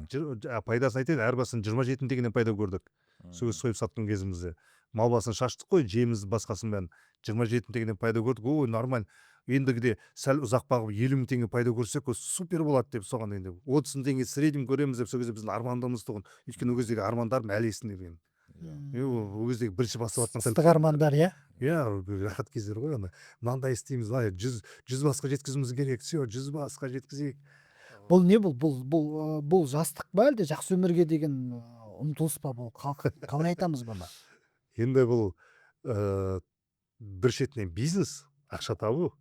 Пайдасын айтайын, әр басын 27 теңгеден пайда көрдік. Сол сойып сатқан кезімізде. Мал басын шаштық қой, жеміз басқасын бәрін 27 теңгеден пайда көрдік. Ой, нормально. Ендігіде сәл ұзақ бағып 50 мың теңге пайда көрсек, супер болады деп соған енді 30 теңге среднем көреміз деп сол кезде біздің армандығымыз тұғын. Өйткені ол кездегі армандарым әлі есімде деген. Ол кездегі бірінші бастап жатқан
ыстық армандар, иә?
Иә, рахат кездер ғой, ана мынандай істейміз, 100 басқа жеткізуіміз керек, все, 100 басқа жеткізейік.
Бұл не бұл жастық па әлде жақсы өмірге деген ұмтылыс па бұл? Қалай айтамыз бұны?
Енді бұл бір шетінен бизнес, ақша табу,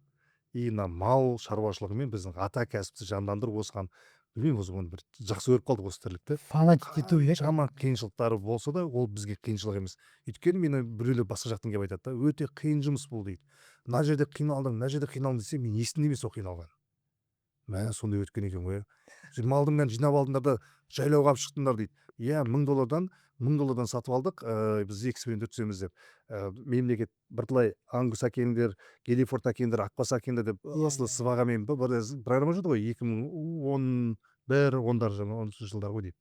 и мал шаруашылығымен біздің ата кәсіпті жандандырып осыған, білмеймін, осыған бір жақсы көріп қалдық осы тірлікті.
Фанатик ету, иә?
Жаман қиыншылықтары болса да, ол бізге қиыншылық емес. Өйткені мені біреулер басқа жақтан келіп айтады да, өте қиын жұмыс бұл дейді. Мына жерде қиналдым, мына жерде қиналдым десе, мен естімде емес ол қиналған. Мә, сондай өткен екен ғой. Малдың бәрін жинап алдыңдар да жайлауға алып шықтыңдар дейді. Иә, $1000 сатып алдық, біз эксперимент өткіземіз деп. Мемлекет бірталай Ангус әкеліңдер, Гелифорд әкеліңдер, Ақбас әкеліңдер деп асылы сыбағамен бір программа жүрді ғой, 2011 жылдар ғой дейді.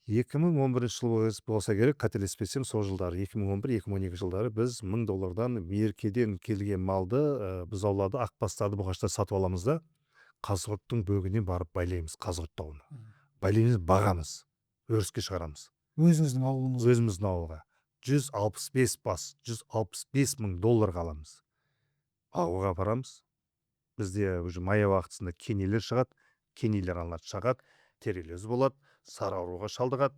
2011 жыл болса керек, қателеспесем, сол жылдары 2011-2012 жылдары біз $1000 Меркеден келген малды біз аулады, Ақбастарды, Бұғаштарды сатып аламыз да, Қазығұрттың бөгінен барып байлаймыз, Қазығұрт тауына. Байлаймыз, бағамыз, өріске шығарамыз.
Өзіңіздің ауылыңыз?
Өзіміздің ауылға. 165 бас, $165 мың аламыз. Ауылға барамыз. Бізде уже мая уақытысында кенелер шығады, кенелер алынады, шағады, терелез болады, сары ауруға шалдығады,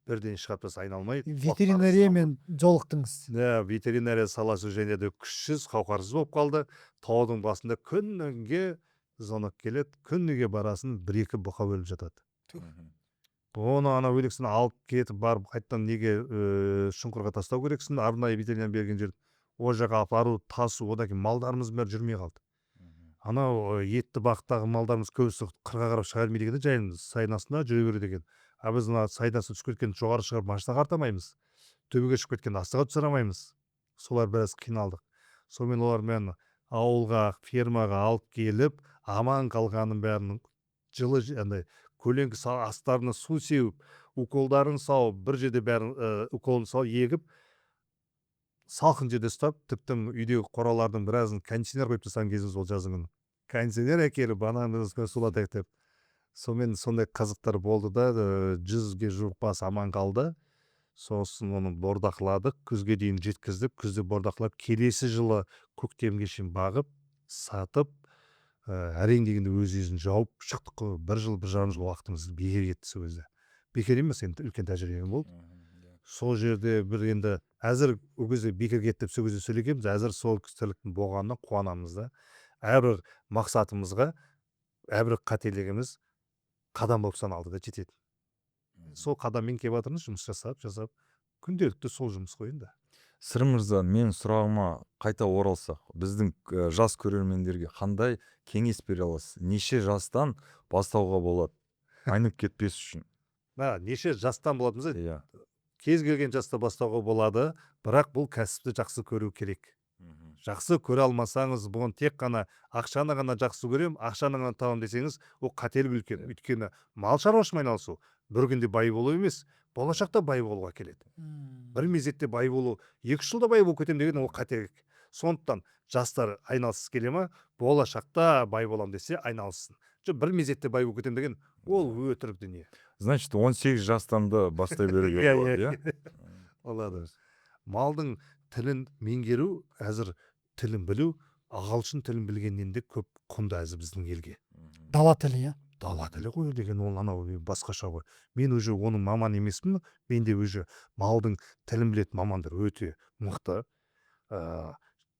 бірден шығады, біз айналмай.
Ветеринариямен жолықтыңыз?
Ветеринария саласы және де күшсіз, қауқарсыз болып қалды. Таудың басында күнге зонок келеді, күніге барасын 1-2 бұқа өліп жатады. Оны ана өлексін алып кетіп барып қайттан неге шұңқырға тастау керексің, арнайы ветеринар берген жер, о жаққа апару, тасу, одан кейін малдарымыз бәрі жүрмей қалды. Анау етті бақтағы малдарымыз көбісі қырға қарап шыға бермейді екен, жайын сайдың астында жүре береді екен. Біз сайдан түсіп кеткен жоғары шығарып машина қартамаймыз, төбеге шығып кеткен астыға түсіре алмаймыз. Солар біраз қиналдық. Сонымен олармен ауылға, фермаға алып келіп, аман қалғанын бәрінің жылы көлеңкі астарына су сеуіп, уколдарын салып, бір жерде бәрін уколын салып, егіп, салқын жерде ұстап, тіптен үйдегі қоралардың біразын кондиционер қойып тастаған кезіміз ол жазың күні. Кондиционер әкеліп, бананымызға суладық деп. Сонымен сондай қызықтар болды да, 100-ге жуық бас аман қалды. Сосын оны бордақыладық, күзге дейін жеткіздік, күзде бордақылап, келесі жылы көктемге шейін бағып, сатып, әрең дегенде өз-өзін жауып шықтық қой. 1 жыл, 1,5 жыл уақытымыз бекер кетті сол кезде. Бекер емес, енді үлкен тәжірибе болды. сол жерде бір енді әзір ол кезде бекер кетті деп сол кезде сөйлегенбіз, әзір сол тірліктің болғанына қуанамыз да. Әрбір мақсатымызға, әрбір қателігіміз қадам болып саналды да жетеді. Сол қадаммен келіп жатырмыз, жұмыс жасап, күнделікті сол жұмыс қой енді.
Сыр мырза, мен сұрағыма қайта оралсақ, біздің жас көрермендерге қандай кеңес бере аласыз? Неше жастан бастауға болады? Айнып кетпес үшін.
Неше жастан болатынымыз,
Иә.
кез келген жаста бастауға болады, бірақ бұл кәсіпті жақсы көру керек. Жақсы көре алмасаңыз, бұған тек қана ақшаны ғана жақсы көрем, ақшаны ғана табам десеңіз, ол қателік үлкен. Өйткені мал шаруашылығымен айналысу бір күнде бай болу емес, болашақта бай болуға келеді. Бір мезетте бай болу, 2 жылда бай болып кетем деген ол қателік. Сондықтан жастар айналысыз келе ма, болашақта бай болам десе айналыссын. Бір мезетте бай болып кетем деген ол өтірік дүние.
Значит, 18 жастан да бастай беруге болады, иә?
Болады. Малдың тілін меңгеру, әзір тілін білу, ағылшын тілін білгеннен де көп құнды әзір біздің елге.
Дала тілі, иә.
Дала тілі ғой деген ол анау басқаша ғой. Мен уже оның маман емеспін, менде уже малдың тілін білетін мамандар өте мықты.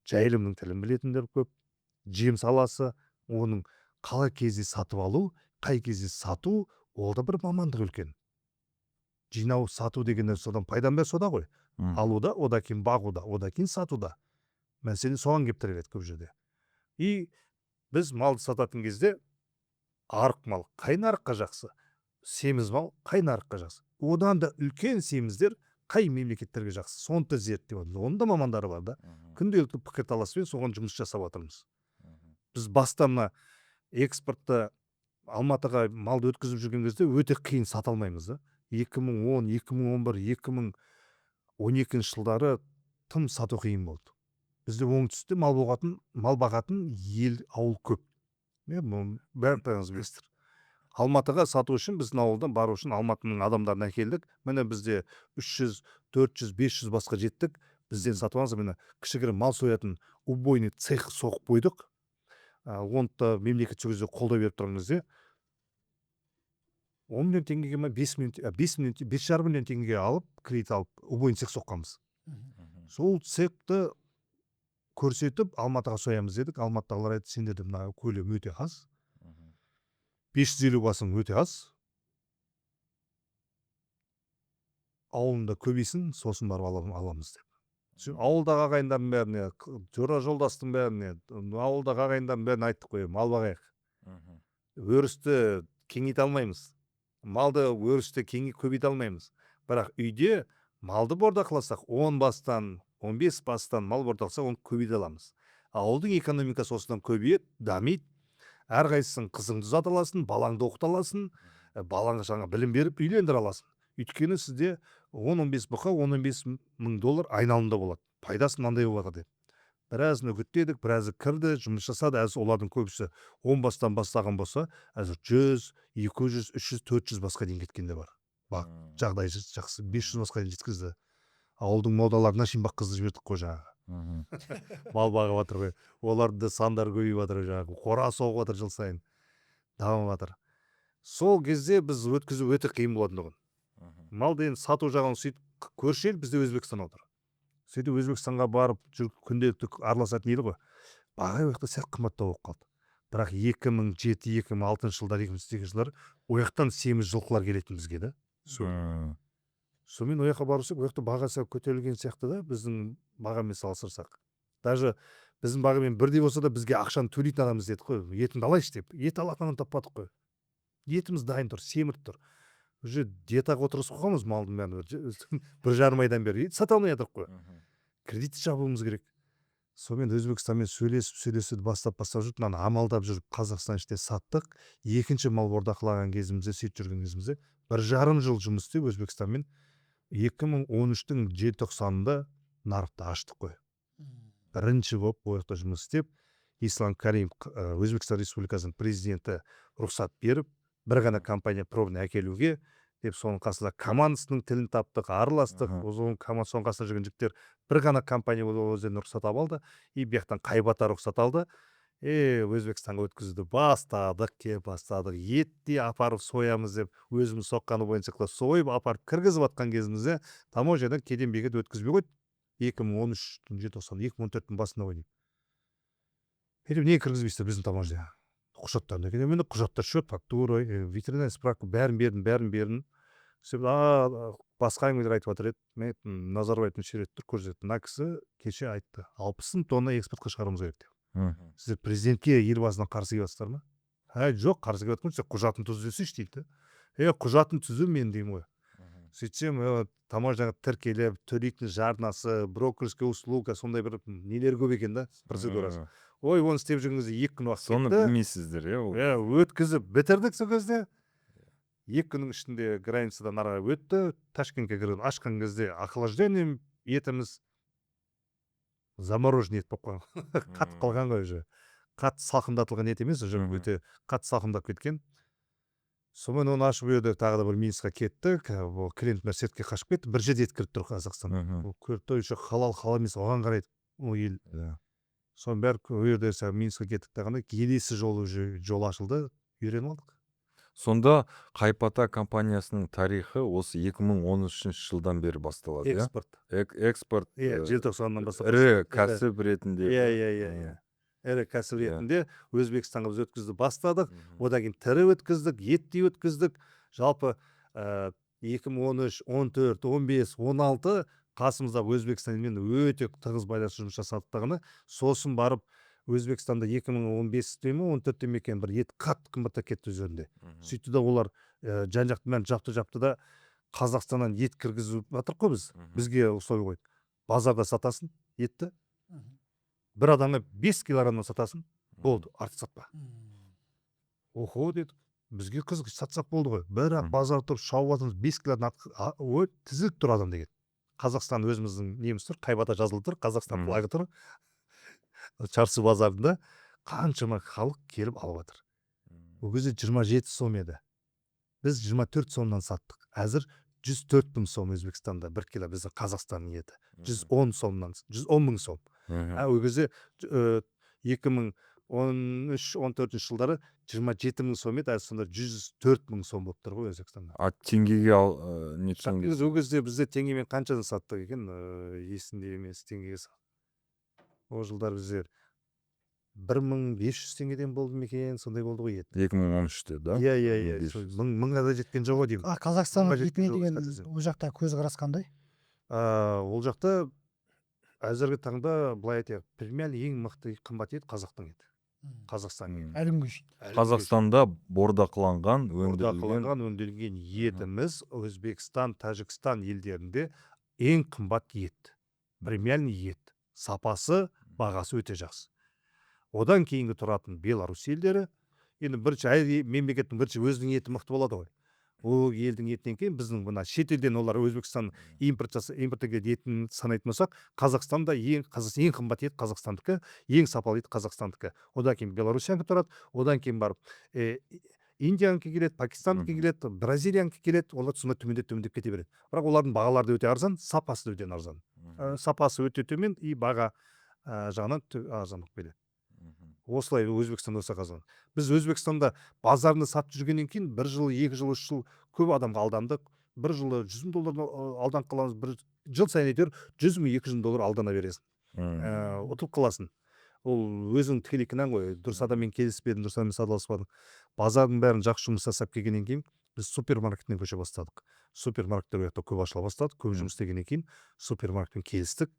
Жайылымның тілін білетіндер көп. Жем саласы, оның қалай кезде сатып алу, қай кезде сату, ол да бір мамандық үлкен. Жинау, сату дегеннен содан пайдан бер сода ғой. Алуда, одан кейін бағуда, одан кейін сатуда. Мәселе соған келіп тіреледі көп жерде. И біз малды сататын кезде арық мал қай нарыққа жақсы, семіз мал қай нарыққа жақсы, одан да үлкен семіздер қай мемлекеттерге жақсы, соны да зерттеп отырмыз. Оның да мамандары бар да. Күнделікті пікірталаспен соған жұмыс жасап жатырмыз. Біз бастан экспортты Алматыға малды өткізіп жүрген кезде өте қиын сата алмаймыз да. 2010, 2011, 2012 жылдары тым сату қиын болды. Бізде оңтүстікте мал бағатын ел, ауыл көп. Бәріңіз білесіздер. Алматыға сату үшін біздің ауылдан бару үшін Алматының адамдарын әкелдік. Міне бізде 300, 400, 500 басқа жеттік. Бізден сатып алыңыз, міне кішігірім мал соятын убойный цех соғып қойдық. Оны да мемлекет сол кезде қолдау беріп тұрған кезде 10 миллион теңгеге ме 5,5 миллион теңгеге алып, кредит алып, убойный цех соққанбыз. Сол цехты көрсетіп, Алматыға соямыз дедік. Алматыдағылар айтты, сендерде мына көлем өте аз. 550 басың өте аз. Ауылында көбейсін, сосын барып аламыз деп. Ауылдағы ағайындардың бәріне, жора жолдастың бәріне, ауылдағы ағайындардың бәріне айттық қой, мал бағайық. Өрісті кеңейте алмаймыз. Малды өрісті көбейте алмаймыз. Бірақ үйде малды бордақыласақ, 10 бастан, 15 бастан мал бордақыласақ, оны көбейте аламыз. Ауылдың экономикасы осыдан көбейеді, дамиды. Әрқайсысын қызыңды ұзата аласың, балаңды оқыта аласың, балаңа жаңа білім беріп үйлендіре аласың. Өйткені сізде 10-15 бұқа, 15 мың доллар айналымда болады. Пайдасы мынандай болып жатыр деп. Біразын үгіттедік, біразы кірді, жұмыс жасады. Әзір олардың көбісі 10 бастан бастаған болса, әзір 100, 200, 300, 400 басқа дейін кеткенде бар. Бақ, жағдай жақсы, 500 басқа дейін жеткізді. Ауылдың молдаларына шейін баққызды жібердік қой жаңағы. Мал бағып жатыр ғой. Олардың сандар көбейіп жатыр жаңағы. Қора соғып жатыр жыл сайын. Дамып жатыр. Сол кезде біз өткізу өте қиын болатындығын. Малды енді сату жағын сөйтіп көрші ел бізде Өзбекстан отыр. Сөйтіп Өзбекстанға барып жүріп күнделікті араласатын ел ғой. Баға ояқта сәл қымбаттау болып қалды. Бірақ 2007-2006 жылдар, 2008 жылдар ояқтан семіз жылқылар келетін бізге да. Сонымен ояққа барусақ, ояқта бағасы көтерілген сияқты да, біздің бағамен салыстырсақ. Даже біздің бағамен бірдей болса да бізге ақшаны төлейтін адамбыз дедік қой. Етіңді алайыншы деп. Ет алатын адам таппадық қой. Етіміз дайын тұр, семіріп тұр. Уже диетаға отырғызып қойғанбыз малдың бәрін. 1,5 айдан бері сата алмай жатырық қой. Кредитті жабуымыз керек. Сонымен Өзбекстанмен сөйлесуді бастап жүріп, мынаны амалдап жүріп Қазақстан іште саттық. Екінші мал бордақылаған кезімізде, сөйтіп жүрген кезімізде 1,5 жыл жұмыс істеп Өзбекстанмен 2013-тің желтоқсанында нарықты аштық қой. Бірінші болып ояқта жұмыс істеп, Ислам Карим, Өзбекстан Республикасының президенті рұқсат беріп, бір ғана компания пробный әкелуге деп, соның қасында командасының тілін таптық, араластық. Соның қасында жүрген жігіттер бір ғана компания өздеріне рұқсат алды, и бияқтан Қайбата рұқсат алды. Өзбекстанға өткізуді бастадық етті апарып соямыз деп өзіміз соққаны бойынша сойып апарып кіргізіп жатқан кезімізде таможнядан кеден бекет өткізбей қойды 2013 желтоқсан 2014 басында ғой деймін. Не кіргізбейсіздер біздің таможняға құжаттарына мен құжаттар счет фактура ветеринарный справка бәрін бердім басқа әңгімелер айтып жатыр еді. Мен айттым Назарбаевтың шереті тұр көрсетті, мына кісі кеше айтты 60 тонна экспортқа шығаруымыз керек деп. Сіздер президентке елбасына қарсы келіп жатсыздар ма? Жоқ, қарсы келіп жатқан сен құжатын түз десейші дейді. Құжатын түзу мен деймін ғой. Сөйтсем таможняға тіркеліп төлейтін жарнасы брокерская услуга сондай бір нелер көп екен да процедурасы. Оны істеп жүрген кезде 2 күн уақыт кетті.
Соны білмейсіздер
өткізіп бітірдік сол кезде. 2 күннің ішінде границадан ары өтті, Ташкентке кірген ашқан кезде охлаждение етіміз замороженный ет болып қалған. Қатып қалған ғой уже. Қатты салқындатылған ет емес, уже өте қатты салқындап кеткен. Сонымен оны ашып еді тағы да бір Минскқа кеттік. Ол клиенттер сетке қашып кетті. Бір жерде ет кіріп тұр Қазақстан. Ол көрді еще халал емес оған қарайды ол ел. Соның бәрі ол жерде Минскқа кеттік дегенде келесі жол ашылды, үйреніп алдық.
Сонда Қайпата компаниясының тарихы осы 2013 жылдан бері басталады,
Экспорт.
Экспорт.
Желтоқсаннан бастап.
Ірі кәсіп ретінде.
Ірі кәсіп ретінде Өзбекстанға біз өткізді бастадық. Одан кейін тірі өткіздік, етті өткіздік. Жалпы 2013, 14, 15, 16 қасымызда Өзбекстанмен өте тығыз байланыс жұмыс жасадықтағаны. Сосын барып Өзбекстанда 2015-те ме 14-те ме екен бір ет қатты қымбаттап кетті өздерінде. Сөйтті де олар жан-жақтан жапты да Қазақстаннан ет кіргізіп жатыр ғой біз. Бізге условие қойды. Базарда сатасың етті. Бір адамға 5 килограммнан сатасың. Болды, артық сатпа. Охо деді. Бізге қызық сатсақ болды ғой. Бірақ базарда тұрып шауып жатырмыз 5 килодан тізіліп тұр адам деген. Қазақстан өзіміздің неміз тұр, Қайбата жазылып тұр, Қазақстан флагы тұр. Чарсы базарында қаншама халық келіп алып жатыр. Ол кезде 27 сом еді. Біз 24 сомнан саттық. Әзір 104 мың сом Өзбекстанда 1 кило біздің Қазақстанның еті. 110 сомнан, 110 мың сом. Ол кезде 2013-14 жылдары 27 мың сом еді, сонда 104 мың сом болып тұр ғой Өзбекстанда.
Теңгеге
Ол кезде бізде теңгемен қаншадан саттық екен, есімде емес теңгеге. Ол жылдар біздер 1500 теңгеден болды ма екен, сондай болды ғой ет.
2013-те, да?
Мыңға да жеткен жоқ деймін.
Қазақстанның етіне деген ол жақта көзқарас қандай?
Ол жақта әзіргі таңда былай айтайық, премиальный ең мықты қымбат ет қазақтың еті. Қазақстан еті.
Әлі күнге шейін.
Қазақстанда бордақыланған,
өңделген етіміз Өзбекстан, Тәжікстан елдерінде ең қымбат ет. Премиальный ет. Сапасы, бағасы өте жақсы. Одан кейінгі тұратын Беларусь елдері, енді бірінші мемлекеттің бірінші өзінің еті мықты болады ғой. Ол елдің етінен кейін біздің мына шетелден олар Өзбекстан импорт етін санайтын болсақ, Қазақстанда ең қымбат ет Қазақстандікі, ең сапалы ет Қазақстандікі. Одан кейін Беларусьянікі тұрады, одан кейін барып Индиянікі келеді, Пакистаннікі келеді, Бразилиянікі келеді, олар сонда төмендеп кете береді. Бірақ олардың бағалары да өте арзан, сапасы да өте арзан. Сапасы өте төмен, баға жағынан арзандық береді. Осылай Өзбекстанда болса қазір. Біз Өзбекстанда базарында сатып жүргеннен кейін 1 жыл, 2 жыл, 3 жыл көп адамға алдандық. 1 жылы 100 мың доллар алданып қаламыз, бір жыл сайын әйтеуір 100 мың, 200 мың доллар алдана бересің. Ұтылып қаласың. Ол өзің тікелей кінәң ғой. Дұрыс адаммен келіспедің, дұрыс адаммен саудаласпадың. Базардың бәрін жақсы жұмыс жасап келгеннен кейін біз супермаркеттен көше бастадық. Супермаркеттер көп ашыла бастады. Көп жұмыс істегеннен кейін супермаркетпен келістік.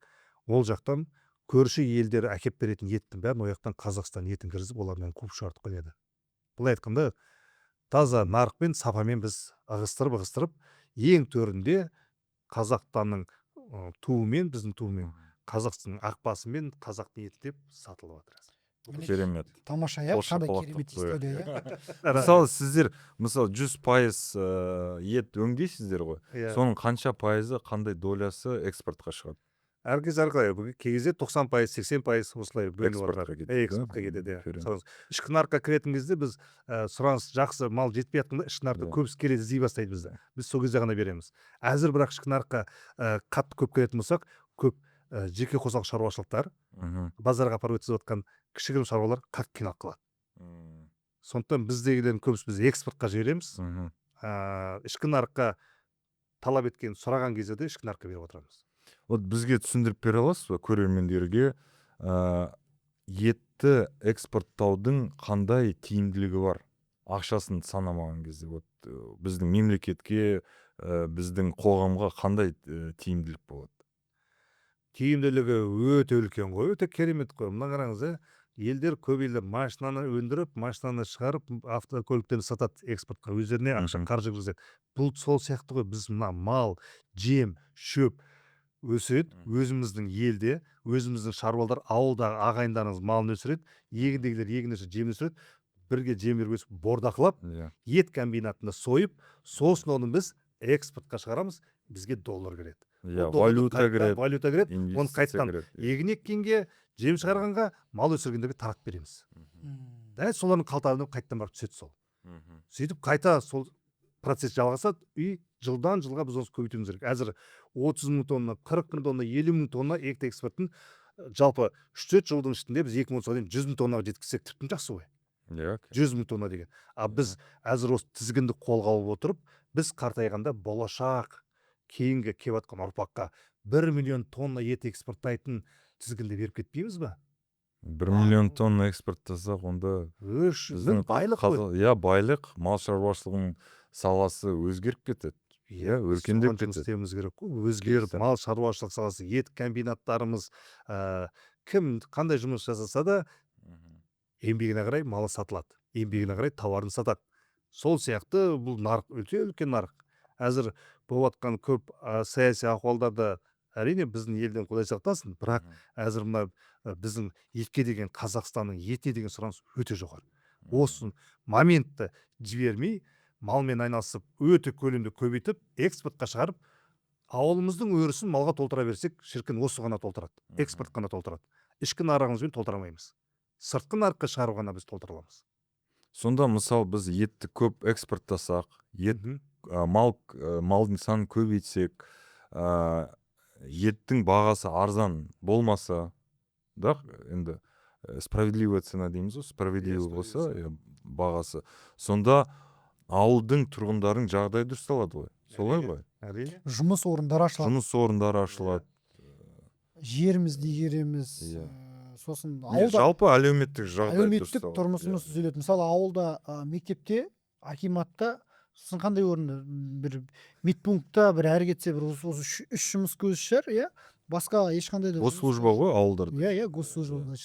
Ол жақтан көрші елдері әкеп беретін еттің бәрін ол жақтан Қазақстан етін кіргізіп, олармен қуып шығартып қояды. Былай айтқанда, таза нарықпен, сапамен біз ығыстырып, ең төрінде Қазақстанның туымен, біздің туымен, Қазақстанның ақбасымен қазақтың еті деп сатылып жатыр.
Керемет.
Тамаша, қандай керемет история.
Мысалы, сіздер 100% ет өңдейсіздер ғой. Соның қанша пайызы, қандай долясы экспортқа шығады?
Әркез әрқалай, кезде 90%, 80% осылай
экспортқа
кетеді. Ішкі нарыққа кіретін кезде біз сұраныс жақсы мал жетпей жатқанда ішкі нарыққа көбісі келеді, іздей бастайды бізді. Біз сол кезде ғана береміз. Әзір бірақ ішкі нарыққа қатты көп келетін болсақ, көп жеке қосалқы шаруашылықтар базарға апарып өткізіп жатқан кішігірім шаруалар қатты қиналып қалады. Сондықтан біздегілердің көбісі біз экспортқа жібереміз. Ішкі нарыққа талап еткен, сұраған кезде де ішкі нарыққа беріп отырамыз.
Вот бізге түсіндіріп бере аласыз ба көрермендерге етті экспорттаудың қандай тиімділігі бар ақшасын санамаған кезде? Вот біздің мемлекетке, біздің қоғамға қандай тиімділік болады?
Тиімділігі өте үлкен ғой, өте керемет қой. Мына қараңыз, елдер көп елдер машинаны өндіріп, машинаны шығарып, автокөліктерді сатады экспортқа, өздеріне ақша қаржы кіргізеді. Бұл сол сияқты ғой, біз мына мал, жем, шөп өсіреді, өзіміздің елде, өзіміздің шаруалар, ауылдағы ағайындарымыз малын өсіреді, егіндегілер егін өсіреді, жем өсіреді, бірге жем беріп өсіп, бордақылап, ет комбинатында сойып, сосын оны біз экспортқа шығарамыз, бізге доллар кіреді.
Валюта кіреді,
оны қайтқан егін еккенге, жем шығарғанға, мал өсіргендерге таратып береміз. Дәл солардың қалтарына қайттан барып түседі сол. Сөйтіп қайта сол процесс жалғасады, и жылдан жылға біз оны көбейтуіміз керек. Әзір 30 мың тонна, 40 мың тонна, 50 мың тонна ет экспортын жалпы 3-4 жылдың ішінде біз 2030-ға дейін 100 мың тоннаға жеткізсек тіптен жақсы ғой. 100 мың тонна деген. Біз әзір осы тізгінді қолға алып отырып, біз қартайғанда болашақ кейінгі келіп жатқан ұрпаққа 1 миллион тонна ет экспорттайтын тізгінді беріп кетпейміз ба?
1 миллион тонна экспорттасақ, онда
байлық қой.
Байлық, мал шаруашылығының саласы өзгеріп кетеді. Өркендеп кетеді.
Өзгеріп, мал шаруашылық саласы, ет комбинаттарымыз, кім қандай жұмыс жасаса да, еңбегіне қарай малы сатылады, еңбегіне қарай тауарын сатады. Сол сияқты бұл нарық өте үлкен нарық. Әзір болып жатқан көп саяси ахуалдарда әрине біздің елден Құдай сақтасын, бірақ әзір мына біздің етке деген, Қазақстанның етіне деген сұраныс өте жоғары. Осы моментті жібермей, малмен айналысып, өте көлемді көбейтіп, экспортқа шығарып, ауылымыздың өрісін малға толтыра берсек, шіркін осы ғана толтырады, экспорт қана толтырады. Ішкі нарығымызбен толтырамаймыз. Сыртқы нарыққа шығару ғана біз толтыра аламыз.
Сонда мысалы біз етті көп экспорттасақ, малдың санын көбейтсек, еттің бағасы арзан болмаса, да, енді справедливая цена дейміз ғой, справедливый болса бағасы, сонда ауылдың тұрғындардың жағдайы дұрысталады ғой. Солай ғой?
Әрине.
Жұмыс орындары
ашылады.
Жерімізді игереміз. Сосын
жалпы әлеуметтік жағдай
әлеуметтік тұрмысымыз түзеледі. Мысалы ауылда, мектепте, акиматта сосын қандай орында бір медпунктта бір әрі кетсе бір осы 3 жұмыс көзі шығар, басқа ешқандай да
госслужба ғой ауылдарда.
Госслужба.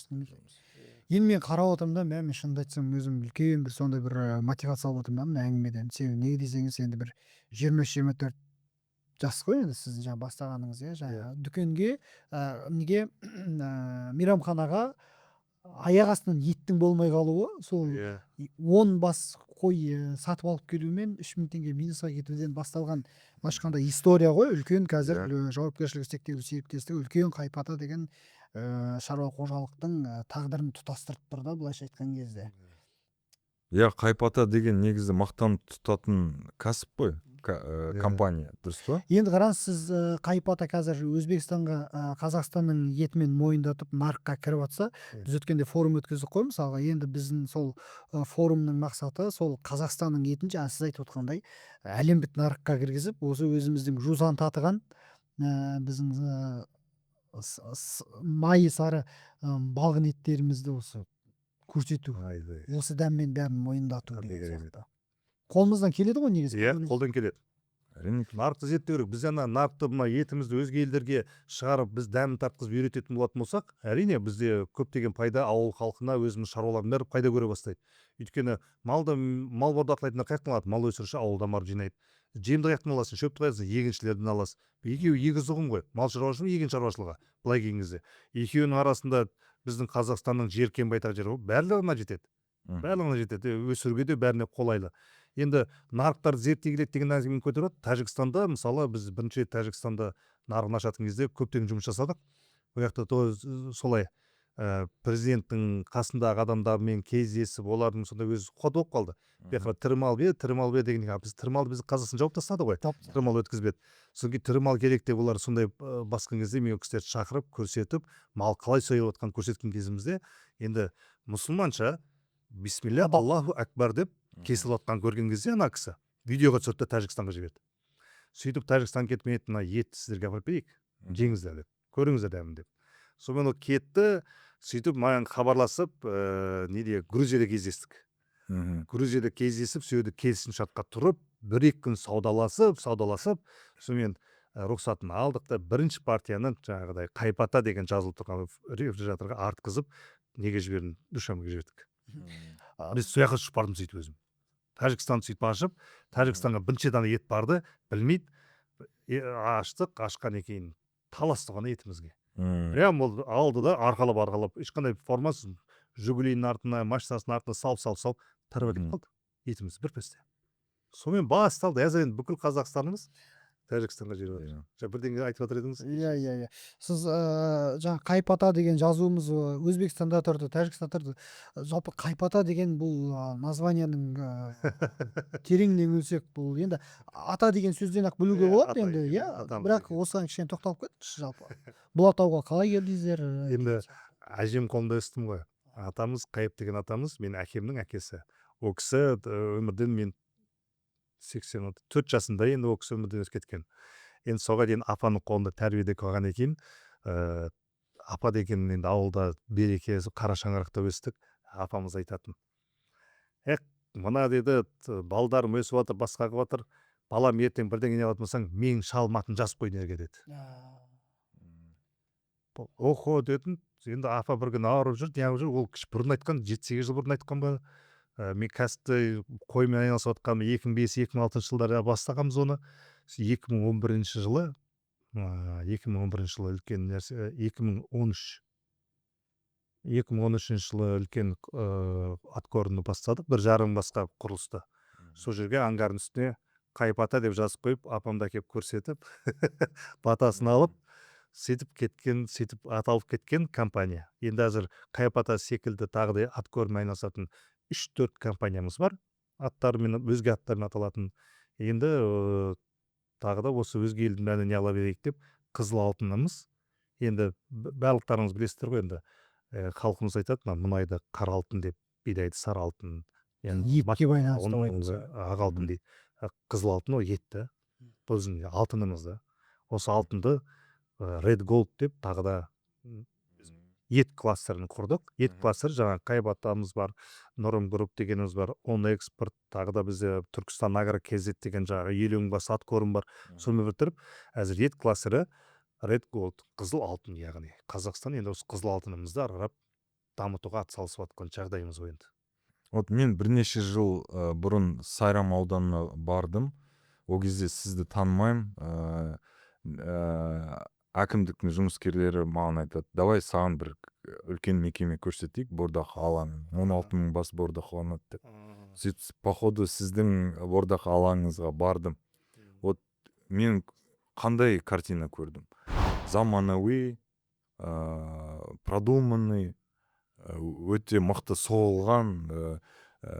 Енді мен қарап отырмын да, мен шынымды айтсам өзім үлкен бір сондай бір мотивация алып отырмын да мына әңгімеден. Себебі неге десеңіз, енді бір 23-24 жас қой енді сіздің жаңа бастағаныңыз, жаңа дүкенге, неге мейрамханаға аяқ астынан еттің болмай қалуы, сол 10 бас қой сатып алып келумен 3000 теңге минусқа кетуден басталған ешқандай история ғой. Үлкен қазір жауапкершілігі шектеулі серіктестік, үлкен Қайпата деген шаруа қожалықтың тағдырын тұтастырып тұр да, былайша айтқан кезде.
Қайпата деген негізі мақтанып тұтатын кәсіп қой, компания, дұрыс па?
Енді қараңыз, сіз Қайпата қазір Өзбекстанға Қазақстанның етімен мойындатып нарыққа кіріп жатса, біз өткенде форум өткіздік қой мысалға. Енді біздің сол форумның мақсаты сол Қазақстанның етін, жаңа сіз айтып отқандай, әлемдік нарыққа кіргізіп, осы өзіміздің жусан татыған біздің майы сары балғын еттерімізді осы көрсету, осы дәммен бәрін мойындату деген сияқты. Қолымыздан келеді ғой негізі.
Қолдан келеді. Нарықты зерттеу керек. Біз нарықты мына етімізді өзге елдерге шығарып, біз дәмін тартқызып үйрететін болатын болсақ, әрине бізде көптеген пайда ауыл халқына, өзіміз шаруалардың бәрі пайда көре бастайды. Өйткені мал бордақылайтындар қаяқтан алады? Мал өсіруші ауылдан барып жинайды. Жемді қаяқтан аласың, шөпті қаяқтан, егіншілерден аласың. Екеуі егіз ұғым ғой. Мал шаруашылығы, егін шаруашылығы. Былай келген кезде екеуінің арасында біздің Қазақстанның жер кең байтақ жері ғой, барлығына жетеді. Барлығына жетеді. Өсіруге де бәріне қолайлы. Енді нарықтарды зерттей келеді деген әңгімені көтереді. Тәжікстанда, мысалы, біз бірінші рет Тәжікстанда нарығын ашатын кезде көптеген жұмыс жасадық. Ол жақта солай президенттің қасындағы адамдармен кездесіп олардың сондай өзі қуат болып қалды. Бияққа тірі мал бер деген, біз тірі малды біз Қазақстан жауып тастады ғой, тірі мал өткізбеді. Содан кейін тірі мал керек деп олар сондай басқан кезде мен ол кісілерді шақырып көрсетіп, мал қалай сойылып жатқанын көрсеткен кезімізде енді мұсылманша бисмилля аллаху акбар деп кесіліп жатқанын көрген кезде ана кісі видеоға түсірді да Тәжікстанға жіберді. Сөйтіп Тәжікстанға кетіп, мен мына етті сіздерге апарып берейік, жеңіздер деп, көріңіздер дәмін деп. Сонымен ол кетті. Сөйтіп маған хабарласып, Грузияда кездестік. Грузияда кездесіп, сөйді келісімшартқа тұрып, 1-2 күн саудаласып, сонымен рұқсатын алдық та бірінші партияны жаңағыдай Қайпата деген жазылып тұрған рефрижераторға артқызып, неге жібердім, Душанбеге жібердік. Біз сояққа ұшып бардым сөйтіп өзім. Тәжікстанды сөйтіп ашып, Тәжікстанға бірінші дана ет барды, білмейді. Ашқан кейін таласты ғана етімізге. Прям ол алды да арқалап ешқандай формасыз Жигулинің артына, машинасының артына салып тырып кетіп қалды етіміз бір песте. Сонымен басталды. Әзір енді бүкіл қазақстанымыз Тәжікстанға жіберіп жатыр. Бірдеңе айтып жатыр едіңіз?
Иә. Сіз жаңа Қайпата деген жазуымыз Өзбекстанда тұрды, Тәжікстанда тұрды. Жалпы Қайпата деген бұл названияның тереңіне үңілсек, бұл енді ата деген сөзден ақ білуге болады енді, иә. Бірақ осыған кішкене тоқталып кетіңізші жалпы. Бұл атауға қалай келдіңіздер?
Енді әжем қолында өстім ғой. Атамыз Қайып деген атамыз, менің әкемнің әкесі. Ол кісі өмірден мен 84 жасында енді ол кісі өмірден өтіп кеткен. Енді соға дейін апаның қолында тәрбиеде қалған екен. Апа деген енді ауылда береке, қара шаңырақта өстік. Апамыз айтатын. Мына деді, балдарым өсіп жатыр, басқа қылып жатыр. Балам ертең бірдеңе не болсаң, менің шалым атын жазып қой нерге деді. Охо дедім. Енді апа бір күн ауырып жүр, неғып жүр. Ол кіші бұрын айтқан, 7-8 жыл бұрын айтқан ба. Мен кәсіпті қоймен айналысып жатқанмын 2005-2006 жылдары бастағанбыз оны. 2011 жылы 2011 жылы үлкен нәрсе, 2013 жылы үлкен аткорны бастадық, 1,5 басқа құрылысты. Сол жерге ангардың үстіне Қайпата деп жазып қойып, апамды әкеп көрсетіп, батасын алып, сөйтіп аталып кеткен компания. Енді әзір Қайпата секілді тағы да аткормен айналысатын 3-4 компаниямыз бар. Аттарымен, өзге аттармен аталатын. Енді тағы да осы өзге елдің бәріне не ала берейік деп, қызыл алтынымыз. Енді барлықтарыңыз білесіздер ғой енді. Халқымыз айтады, мұнайды қара алтын деп, бидайды сары алтын.
Епке байланысты
ақ алтын дейді. Қызыл алтын ол етті. Бұл біздің алтынымыз да. Осы алтынды Red Gold деп тағы да ет кластерін құрдық. Ет кластері жаңағы Қайпатамыз бар, Нұрым Групп дегеніміз бар, Он Экспорт, тағы да бізде Түркістан Агро KZ деген жаңағы 50 бас аткорым бар. Сонымен біріктіріп, әзір ет кластері Red Gold, қызыл алтын, яғни Қазақстан енді осы қызыл алтынымызды аралап дамытуға атсалысып жатқан жағдайымыз ғой енді.
Вот мен бірнеше жыл бұрын Сайрам ауданына бардым. Ол кезде сізді танымаймын. Әкімдіктің жұмыскерлері маған айтады, давай саған бір үлкен мекеме көрсетейік, Бордақы алаңын, 16 000 бас Бордақы алынады деп. Сөйтіп, походу сіздің Бордақы алаңыңызға бардым. Вот мен қандай картина көрдім? Заманауи, продуманный, өте мықты соғылған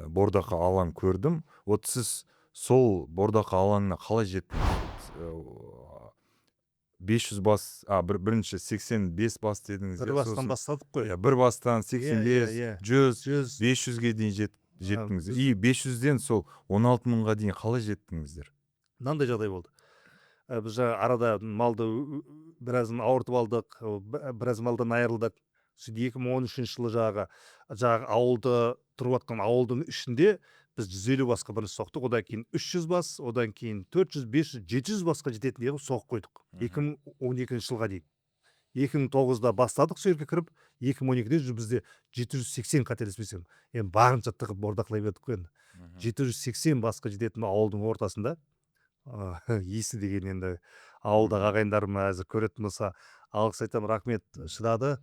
Бордақы алаң көрдім. Вот сіз сол Бордақы алаңына қалай жеттіңіз? 500 бас, бірінші 85 бас дедіңіз.
Бір бастан бастадық қой.
Бір бастан 85, 100, 500-ге дейін жеттіңіз. И 500-ден сол 16 000-ға дейін қалай жеттіңіздер?
Мынандай жағдай болды. Біз арада малды біразын ауыртып алдық, біраз малдан айырылдық. 2013 жылы жағы ауылды тұрып жатқан ауылдың ішінде біз 150 басқа бірінші соқтық, одан кейін 300 бас, одан кейін 400, 500, 700 басқа жететін еғіп соғып қойдық. 2012 жылға дейін. 2009-да бастадық сол жерге кіріп, 2012-де бізде 780 қателеспесем, енді барынша тығып бордақылай бердік қой енді. 780 басқа жететін ауылдың ортасында, есі деген енді ауылдағы ағайындарым әзір көретін болса, алғыс айтамын, рахмет, шыдады.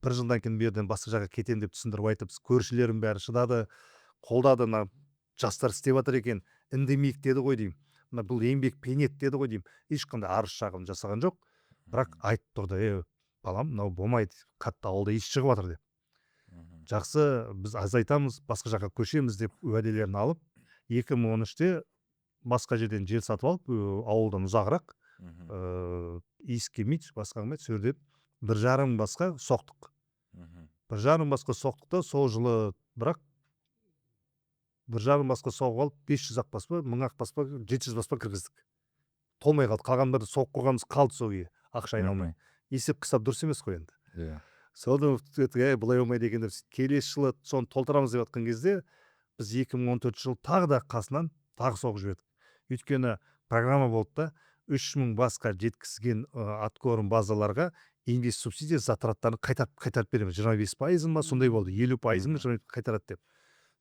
Бір жылдан кейін берден басқа жаққа кетем деп түсіндіріп айтып, көршілерім бәрі шыдады, қолдады. Жастар істеп жатыр екен, үндемейік деді ғой деймін. Бұл еңбек пенет деді ғой деймін. Ешқандай арыз шағым жасаған жоқ. Бірақ айтып тұрды, балам мынау болмайды, қатты ауылда иіс шығып жатыр деп. Жақсы, біз азайтамыз, басқа жаққа көшеміз деп уәделерін алып, 2013-те басқа жерден жер сатып алып, ауылдан ұзағырақ, иіс келмейді, басқа қылмайды, сол жерде 1,5 басқа соқтық. 1,5 басқа соқтық та, сол жылы бірақ 1,5 басқа соғып алып, 500 ақ баспа, 1000 ақ баспа, 700 баспа кіргіздік. Толмай қалды, қалғандарды соғып қойғанымыз қалды сол күйі, ақша айналмай. Есеп қисап дұрыс емес қой енді.
Иә.
Соны былай болмайды екен деп, келесі жылы соны толтырамыз деп жатқан кезде біз 2014 жылы тағы да қасынан тағы соғып жібердік. Өйткені программа болды да 3000 басқа жеткізген аткорн базаларға инвест субсидия затраттарын қайтарып береміз. 25% ма сондай болды, 50% қайтарады деп.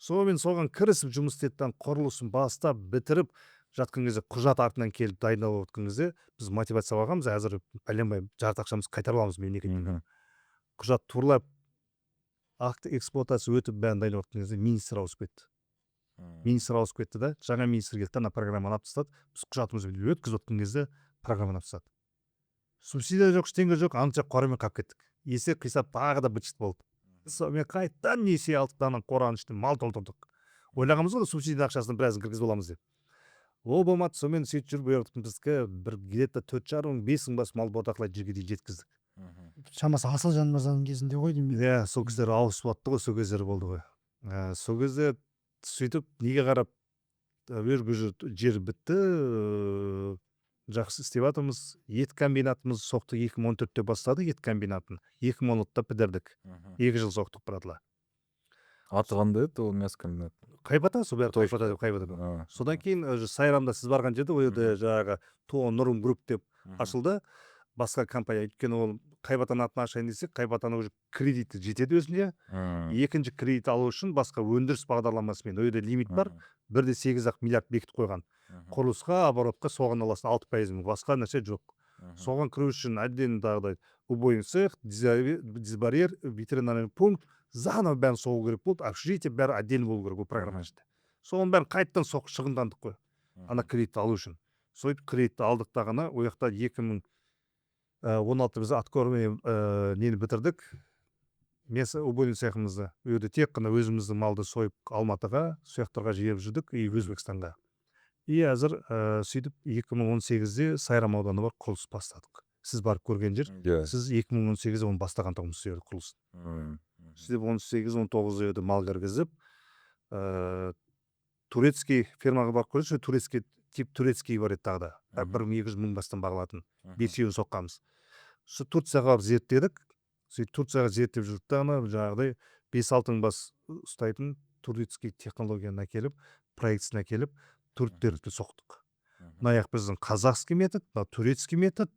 Сонымен соған кірісіп жұмыс істедік, құрылысын бастап бітіріп жатқан кезде, құжат артынан келіп дайындалып отқан кезде біз мотивация алғанбыз, әзір пәленбай жарты ақшамызды қайтарып аламыз мемлекеттен. Құжат турлап, акт эксплуатация өтіп бәрін дайындап отқан кезде министр ауысып кетті. Министр ауысып кетті да, жаңа министр келді, ана программаны алып тастады. Біз құжатымызды өткізіп отқан кезде программаны алып тастады. Субсидия жоқ, ештеңе жоқ, анша қорамен қалып кеттік. Есеп қисап тағы да быт болды. Сонымен қайтадан несие алдық, ана қораның ішіне мал толтырдық. Ойлағанбыз ғой, субсидия ақшасын біразын кіргізіп аламыз деп. Ол болмады, сонымен сөйтіп жүріп біздікі бір где-то 4,5-5 бас мал бордақылай жерге дейін жеткіздік.
Шамасы Асылжан мырзаның кезінде ғой деймін.
Иә, сол кездер ауысып жатты ғой, сол кездер болды ғой. Сол кезде сөйтіп неге қарап, жер бітті, жақсы істеп жатырмыз. Ет комбинатымыз соқты 2014-те бастады, ет комбинатын. 2016-та бітірдік. 2 жыл соқтық біратла.
Аты қандай еді ол мясо комбинаты?
Қайбата, сол бәрі Қайбата. Содан кейін Сайрамда сіз барған жерде ол жерде жаңағы Нұрым групп деп ашылды. Басқа компания, өйткені ол Қайбатаның атын ашайын десек, Қайбатаның уже кредиті жетеді өзіне. Екінші кредит алу үшін басқа өндіріс бағдарламасымен, ол жерде лимит бар, 1,8 миллиард бекітіп қойған. Құрылысқа, оборотқа соған аласың 6%, басқа нәрсе жоқ. Соған кіру үшін отдельный тағыдай убойный цех, дисбарьер, ветеринарный пункт, заново бәрін соғу керек болды, общежитие бәрі отдельно болу керек ол программа ішінде. Соның бәрін қайттан шығындандық қой, ана кредитті алу үшін. Сөйтіп кредитті алдық тағына, ол жақта 2016 біз аткормен нені бітірдік, убойный цехымызды. Ол жерде тек қана өзіміздің малды сойып Алматыға, сояқтарға жіберіп жүрдік и Өзбекстанға. И әзір сөйтіп 2018-де Сайрам ауданы бар құрылыс бастадық. Сіз барып көрген жер, сіз 2018-де оны бастаған тұғымыз сөйді құрылыс. Сөйтіп 18-19-де мал кіргізіп, турецкий фермаға барып көрдік, турецкий тип турецкий бар еді тағы да, 1200 мың бастан бағылатын, 5-еуін соққамыз. Турцияға барып зерттедік, сөйтіп Турцияға зерттеп жүрдік тағына, жаңағыдай 5-6 бас ұстайтын турецкий технологияны әкеліп, проектісін әкеліп, түріктерді соқтық. Мына біздің қазақский метод, турецкий метод.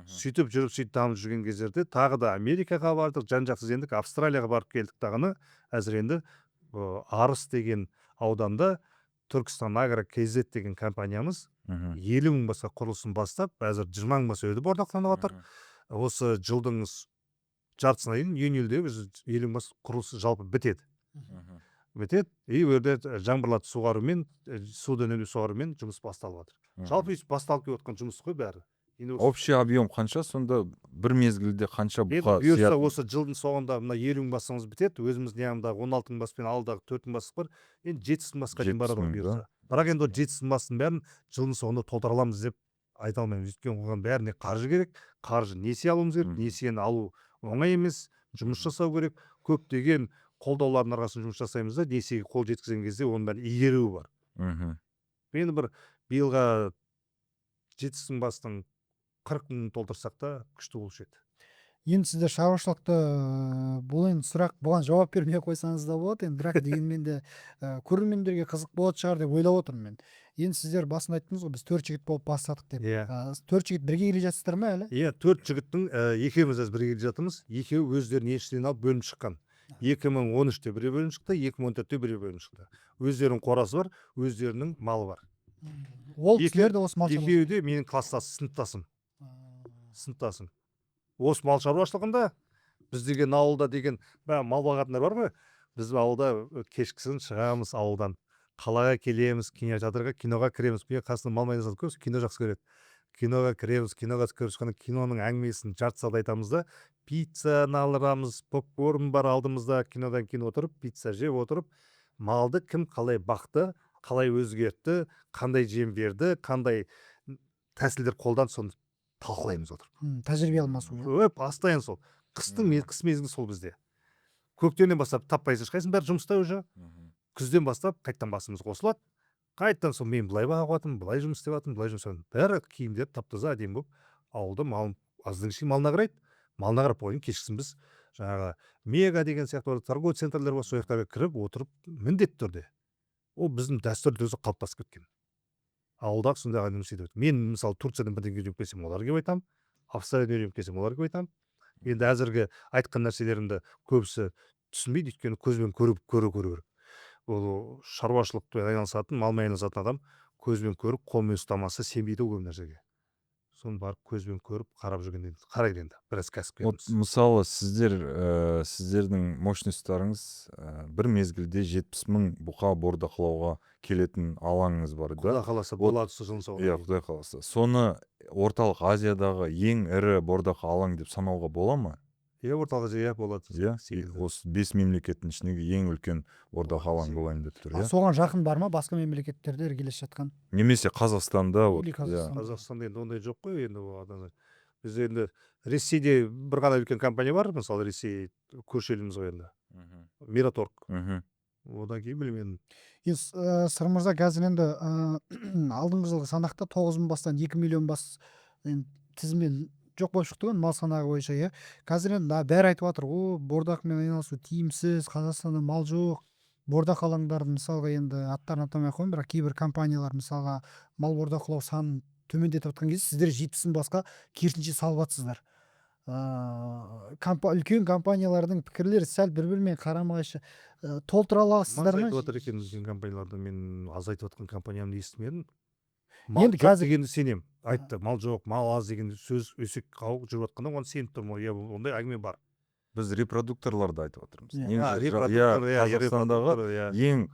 Сөйтіп жүріп, сөйтіп дамып жүрген кездерде тағы да Америкаға бардық, жан-жақсыз ендік, Австралияға барып келдік тағына, әзір енді Арыс деген ауданда Түркістан Агро KZ деген компаниямыз 50 мың басқа құрылысын бастап, әзір 20 мың бас өйді бордақланып жатыр. Осы жылдың жартысына дейін июньде біз 50 мың бас құрылысы жалпы бітеді. Бітеді, и өрде жаңбырларды суғарумен, суды үнемді суғарумен жұмыс басталып жатыр. Жалпы басталып келіп отқан жұмыс қой бәрі.
Общий объем қанша, сонда бір мезгілде қанша бұқа
сияды? Осы жылдың соңында мына 50 мың басымыз бітеді, өзіміз неғымда 16 мың баспен алдағы 4 мың басық бар, енді 700 мың басқа дейін барады ғой бұйырса. Бірақ енді 700 мың басының бәрін жылдың соңында толтыра аламыз деп айта алмаймыз. Өйткені оған бәріне қаржы керек, қаржы несие алуымыз керек, несиені алу оңай емес, жұмыс жасау керек, көптеген қолдаулардың арқасында жұмыс жасаймыз да, несиеге қол жеткізген кезде оның бәрі игеруі бар. Мен бір биылға 700 мың бастың 40 мың толтырсақ та күшті болушы еді.
Енді сіздер шаруашылықты бұл енді сұрақ, бұған жауап бермей қойсаңыз да болады, енді бірақ дегенмен де көрермендерге қызық болады шығар деп ойлап отырмын мен. Енді сіздер басында айттыңыз ғой, біз 4 жігіт болып бастадық деп. 4 жігіт бірге келе жатсыздар ма әлі?
Иә, 4 жігіттің екеуміз бірге келе жатырмыз. Екеуі өздерінің еншілерін алып бөлініп шыққан. 2013-те бірге бөлініп шықты, 2014-те бірге бөлініп шықты. Өздерінің қорасы бар, өздерінің малы бар.
Ол кісілер де осы мал шаруашылығы.
Екеуі де менің класстас, сыныптасым. Осы мал шаруашылығында біз деген ауылда деген мал бағатындар бар ғой. Біз ауылда кешкісін шығамыз ауылдан. Қалаға келеміз, кинотеатрға, киноға кіреміз. Мен қасында мал майдасады көбісі кино жақсы көреді. киноға кіреміз, киноға көріп шыққанда киноның әңгімесін жарты сағат айтамыз да, пиццаны алырамыз, попкорн бар алдымызда, кинодан кейін отырып, пицца жеп отырып, малды кім қалай бақты, қалай өзгертті, қандай жем берді, қандай тәсілдер қолданды, соны талқылаймыз отырып.
Тәжірибе алмасу. иә.
Постоянно сол. Қыс мезгілі сол бізде. Көктемнен бастап таппайсыз ешқайсың, бәрі жұмыста уже. Күзден бастап қайттан басымыз қосылады. Қайттан сол мен былай бағып жатырмын, былай жұмыс істеп жатырмын, былай жұмыс істеп жатырмын. Бәрі киімдер тап-таза әдемі болып, ауылда малым аздың ішінде малына қарайды. Малына қарап қойын, кешкісін біз жаңағы мега деген сияқты бар торговый центрлер бар, сол жақтарға кіріп отырып міндетті түрде. Ол біздің дәстүрде өзі қалыптасып кеткен. Ауылдағы сондай жұмыс істеп. Мен мысалы Турциядан бірдеңе үйреніп келсем, оларға келіп айтамын. Австриядан үйреніп келсем, оларға келіп айтамын. Енді әзірге айтқан нәрселерімді көбісі түсінбейді, өйткені көзбен көріп көру. Ол шаруашылықпен айналысатын, малмен айналысатын адам көзбен көріп, қолмен ұстамаса сенбейді көп нәрсеге. Соны барып көзбен көріп, қарап жүргенде қарайды енді. Біраз кәсіпкеріміз.
Мысалы сіздердің мощностьтарыңыз бір мезгілде 70 мың бұқа бордақылауға келетін алаңыңыз бар,
Құда
да?
қаласа болады жыл соңына.
Иә, Құдай қаласа. Соны орталық Азиядағы ең ірі бордақы алаң деп санауға бола ма?
Иә, орталық Азия болады.
Иә, осы 5 мемлекеттің ішіндегі ең үлкен бордақы алаң болайын деп тұр, иә?
Соған жақын бар ма басқа мемлекеттерде іргелес жатқан?
Немесе Қазақстанда
Или Қазақстан.
Қазақстанда енді ондай жоқ қой, енді ол адамдар. Біз енді Ресейде бір ғана үлкен компания бар, мысалы Ресей көрші еліміз ғой енді. Мираторг. Одан кейін білмеймін.
Сыр мырза, қазір енді алдыңғы жылғы санақта 9 мың бастан 2 миллион бас тізімнен жоқ болып шықты ғой, мал санағы бойынша, иә. Қазір енді бәрі айтып жатыр, бордақымен айналысу тиімсіз, Қазақстанда мал жоқ. Бордақ алаңдарын мысалға енді аттарын атамай ақ қояйын, бірақ кейбір компаниялар мысалға мал бордақылау санын төмендетіп жатқан кезде сіздер 70 басқа керісінше салып жатсыздар. Үлкен компаниялардың пікірлері сәл бір-бірімен қарама-қайшы. Толтыра аласыздар ма?
Айтып жатыр екен үлкен компанияларды, мен аз айтып жатқан компаниямды естімедім.
Енді
Мал жоқ
қазір
дегенді сенем. Айтты, мал жоқ, мал аз деген сөз өсек қауып жүріп жатқанда оны сеніп тұрмын. Иә, ондай әңгіме бар.
біз репродукторларды айтып отырмыз.
Қазақстандағы
ең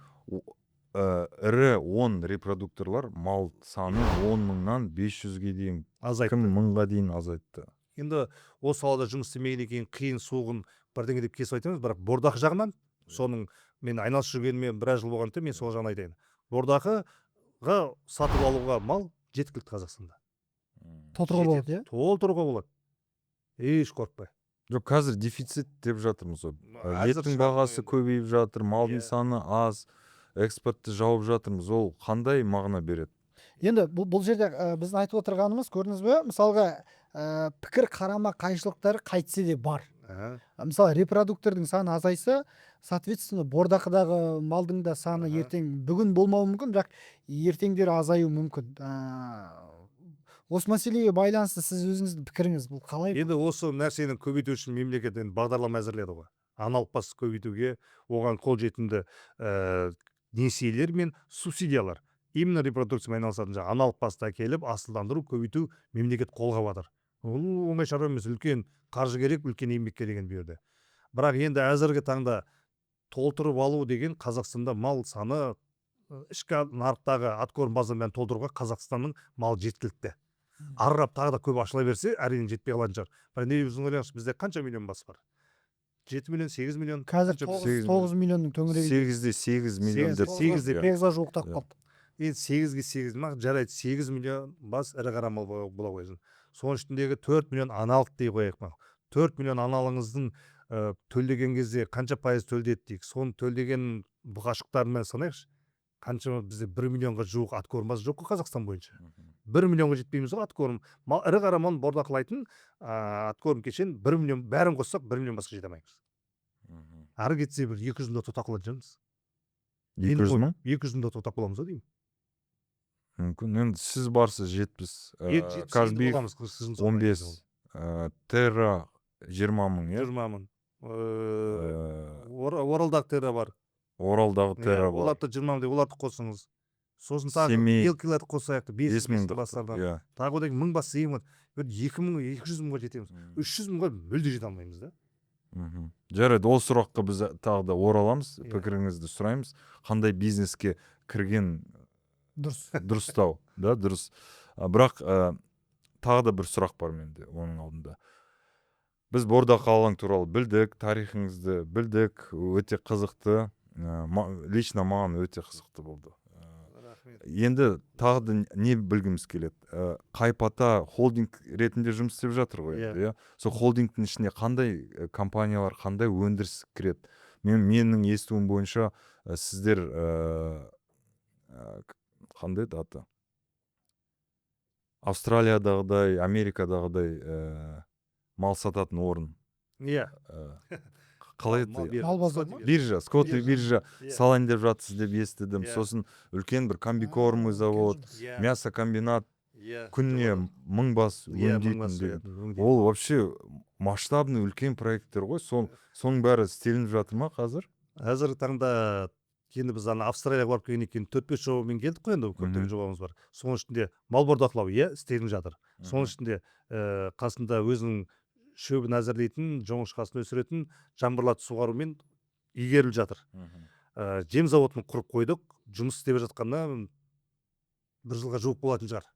ірі 10 репродукторлар мал саны 10 мыңнан 500-ге дейін,
азайтты.
кім мыңға дейін азайтты.
Енді осы салада жұмыс істемегеннен кейін қиын суығын бірдеңе деп кесіп айтамыз, бірақ бордақы жағынан соның мен айналысып жүргеніме біраз жыл болғандықтан мен сол жағын айтайын. Бордақыға сатып алуға мал жеткілікті Қазақстанда.
толтыруға болады, иә?
Толтыруға болады. Еш қорықпай.
Жоқ, қазір дефицит деп жатырмыз ғой.
Әзір
Еттің бағасы көбейіп жатыр, малдың
Иә.
саны аз, экспортты жауып жатырмыз. Ол қандай мағына береді?
Енді бұл жерде біздің айтып отырғанымыз, көрдіңіз бе, мысалға пікір қарама қайшылықтар қайтсе де бар. Мысалы репродуктордың саны азайса, соответственно бордақыдағы малдың да саны ертең бүгін болмауы мүмкін, бірақ ертеңдері азаю мүмкін. Осы мәселеге байланысты сіз өзіңіздің пікіріңіз бұл қалай?
Енді осы нәрсені көбейту үшін мемлекет бағдарлама әзірледі ғой. Аналық басты көбейтуге оған қолжетімді несиелер мен субсидиялар. Именно репродукциямен айналысатын жаңағы аналық басты әкеліп асылдандыру, көбейту мемлекет қолға батыр. Ол оңай шаруа емес, үлкен қаржы керек, үлкен еңбек керек bu жерде. Бірақ енді әзіргі таңда толтырып алу деген Қазақстанда мал саны ішкі нарықтағы аткорм базамен толтыруға Қазақстанның мал жеткілікті. Арырап тағы да көп ашыла берсе, әрине жетпей қалатын шығар. Бірақ не өзің ойлаңызшы, бізде қанша миллион бас бар? 7 миллион, 8 миллион.
Қазір 9 миллионның төңірегі.
8-де 8 миллион деп.
8-де
8-ға жуықтап қалды.
Енді 8-ге 8 ма, жарайды, 8 миллион бас ірі қара мал бола қойсын. Соның ішіндегі 4 миллион аналық дей қояйық ма. 4 миллион аналыңыздың төлдеген кезде қанша пайыз төлдеді дейік. Соны төлдеген бұқашықтарымен санайықшы. Қанша бізде 1 миллионға жуық аткорм базы жоқ қой Қазақстан бойынша. 1 миллионға жетпейміз ғой аткорм. Ірі қара малын бордақылайтын аткорм кешен 1 миллион, бәрін қоссақ 1 миллион басқа жете алмаймыз. Ары кетсе бір 200 мыңда тоқтап қалатын шығармыз.
200 мың?
200 мыңда тоқтап қаламыз ғой деймін.
Мүмкін. Енді сіз барсыз 70, Казбек 15, Терра 20 мың,
20 мың. Оралдағы Терра бар.
Оралдағы Терра бар.
Оларды 20 мың деп, оларды қосыңыз. Сосын тағы
Семей
елкілерді қосайық, 5 мың бастардан.
Иә.
Тағы одан 1000 бас ең бар. 2 мың, 200 мыңға жетеміз. 300 мыңға мүлде жете алмаймыз да.
Жарайды, ол сұраққа біз тағы да ораламыз, пікіріңізді сұраймыз. Қандай бизнеске кірген
Дұрыс.
дұрыстау, да, дұрыс. Бірақ тағы да бір сұрақ бар менде оның алдында. Біз Бордақы алаң туралы білдік, тарихыңызды білдік, өте қызықты. Лично маған өте қызықты болды. Енді тағы да не білгіміз келеді? Қайпата холдинг ретінде жұмыс істеп жатыр ғой, иә. Сол холдингтің ішіне қандай компаниялар, қандай өндіріс кіреді? Менің естуім бойынша сіздер қандай аты? Австралиядағыдай, Америкадағыдай мал сататын орын.
Иә.
Қалай еді?
Мал базар ма?
Биржа, Скотли биржа салайын деп жатсыз деп естідім. Сосын үлкен бір комбикормый завод, мясокомбинат күніне 1000 бас өңдейтін. Ол вообще масштабный үлкен проекттер ғой. Соның бәрі істелініп жатыр ма қазір?
Қазіргі таңда енді біз Австралияға барып келгеннен кейін 4-5 жобамен келдік қой, енді көптеген жобамыз бар. Соның ішінде мал бордақылау істелініп жатыр. Соның ішінде қасында өзінің шөбін әзірлейтін, жоңышқасын өсіретін, жаңбырлатып суғарумен игеріліп жатыр. Жем зауытын құрып қойдық. Жұмыс істеп жатқанда 1 жылға жуық болатын шығар.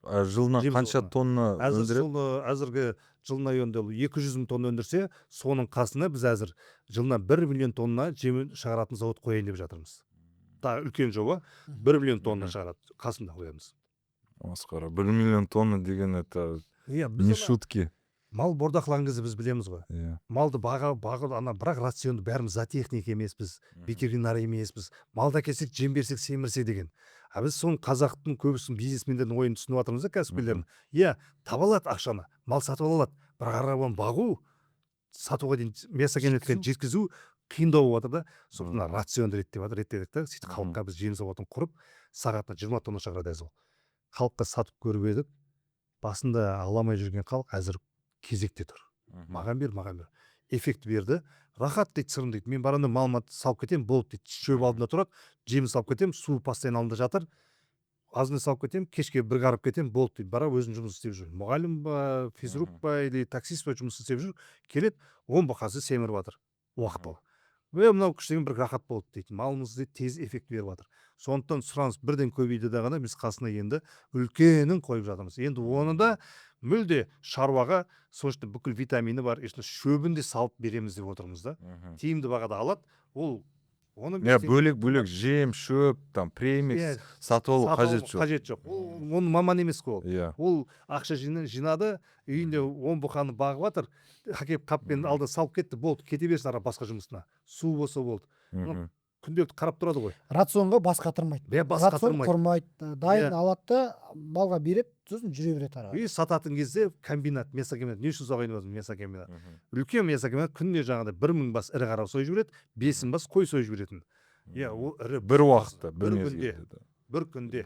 Жылына қанша тонна өндіреді?
Әзіргі жылына енді 200 000 тонна өндірсе, соның қасына біз әзір жылына 1 миллион тонна жем шығаратын зауыт қояйын деп жатырмыз. Тағы үлкен жоба 1 миллион тонна шығарады, қасында қоямыз.
Масқара, 1 миллион тонна деген это не шутки.
Мал бордақылаған кезде біз білеміз ғой. Малды бірақ рационды бәріміз зоотехник емеспіз, ветеринар емеспіз. Малды әкелсек, жем берсек, семірсе деген. Біз соның қазақтың көбісінің бизнесмендердің ойын түсініп жатырмыз да, кәсіпкерлердің. Таба алады ақшаны, мал сатып алады, бірақ арабан бағу, сатуға дейін мясокомбинатқа жеткізу қиындау болып жатыр да. Сосын рационды реттедік та, сөйтіп халыққа біз жем зауытын құрып, сағатына 20 тонна шығарады әзір. Халыққа сатып көріп едік. Басында аламай жүрген халық әзір кезекте тұр. Маған бер. Эффект берді. Рахат дейді, сырым дейді. Мен барanda малыма салып кетем, болды дейді. Шөп алдында тұрады, жем салып кетем, су постоянно алдында жатыр. Азын салып кетем, кешке бір қарып кетем, болды дейді. Бара өзін жұмыс істеп жүр. Мұғалім ба, физрук ба, или таксист ба жұмыс істеп жүр. Келеді, 10 бұқасы семіріп жатыр. Уақыт бол. Мынау күштеген бір рахат болды дейді. Малымызды тез эффект беріп жатыр. Сондықтан сұраныс бірден көбейді дағана біз қасына енді үлкенін қойып жатырмыз. Енді оны да мүлде шаруаға соншты бүкіл витамині бар, шөбін де салып береміз деп отырмыз да. Тиімді бағада алады. Ол оны
бөлек жем, шөп, там премикс сатып алу қажет жоқ.
Оның маман емес қой ол. Ол ақша жинады, үйінде 10 бұқаны бағып жатыр. Хакеп қаппен алды салып кетті, болды, кете берсін ара басқа жұмысына. Су болса болды. Күнделікті қарап тұрады ғой.
Рационға бас қатырмайды. Рацион құрмайды, дайын алады, малға береді, сосын жүре береді ара.
Сататын кезде комбинат, мясокомбинат, не үшін соғайын өзім мясокомбинат. Үлкен мясокомбинат күніне жаңағыдай 1000 бас ірі қара сойып жібереді, 5000 бас қой сойып жіберетін. Ол ірі
бір уақытта,
бір күнде.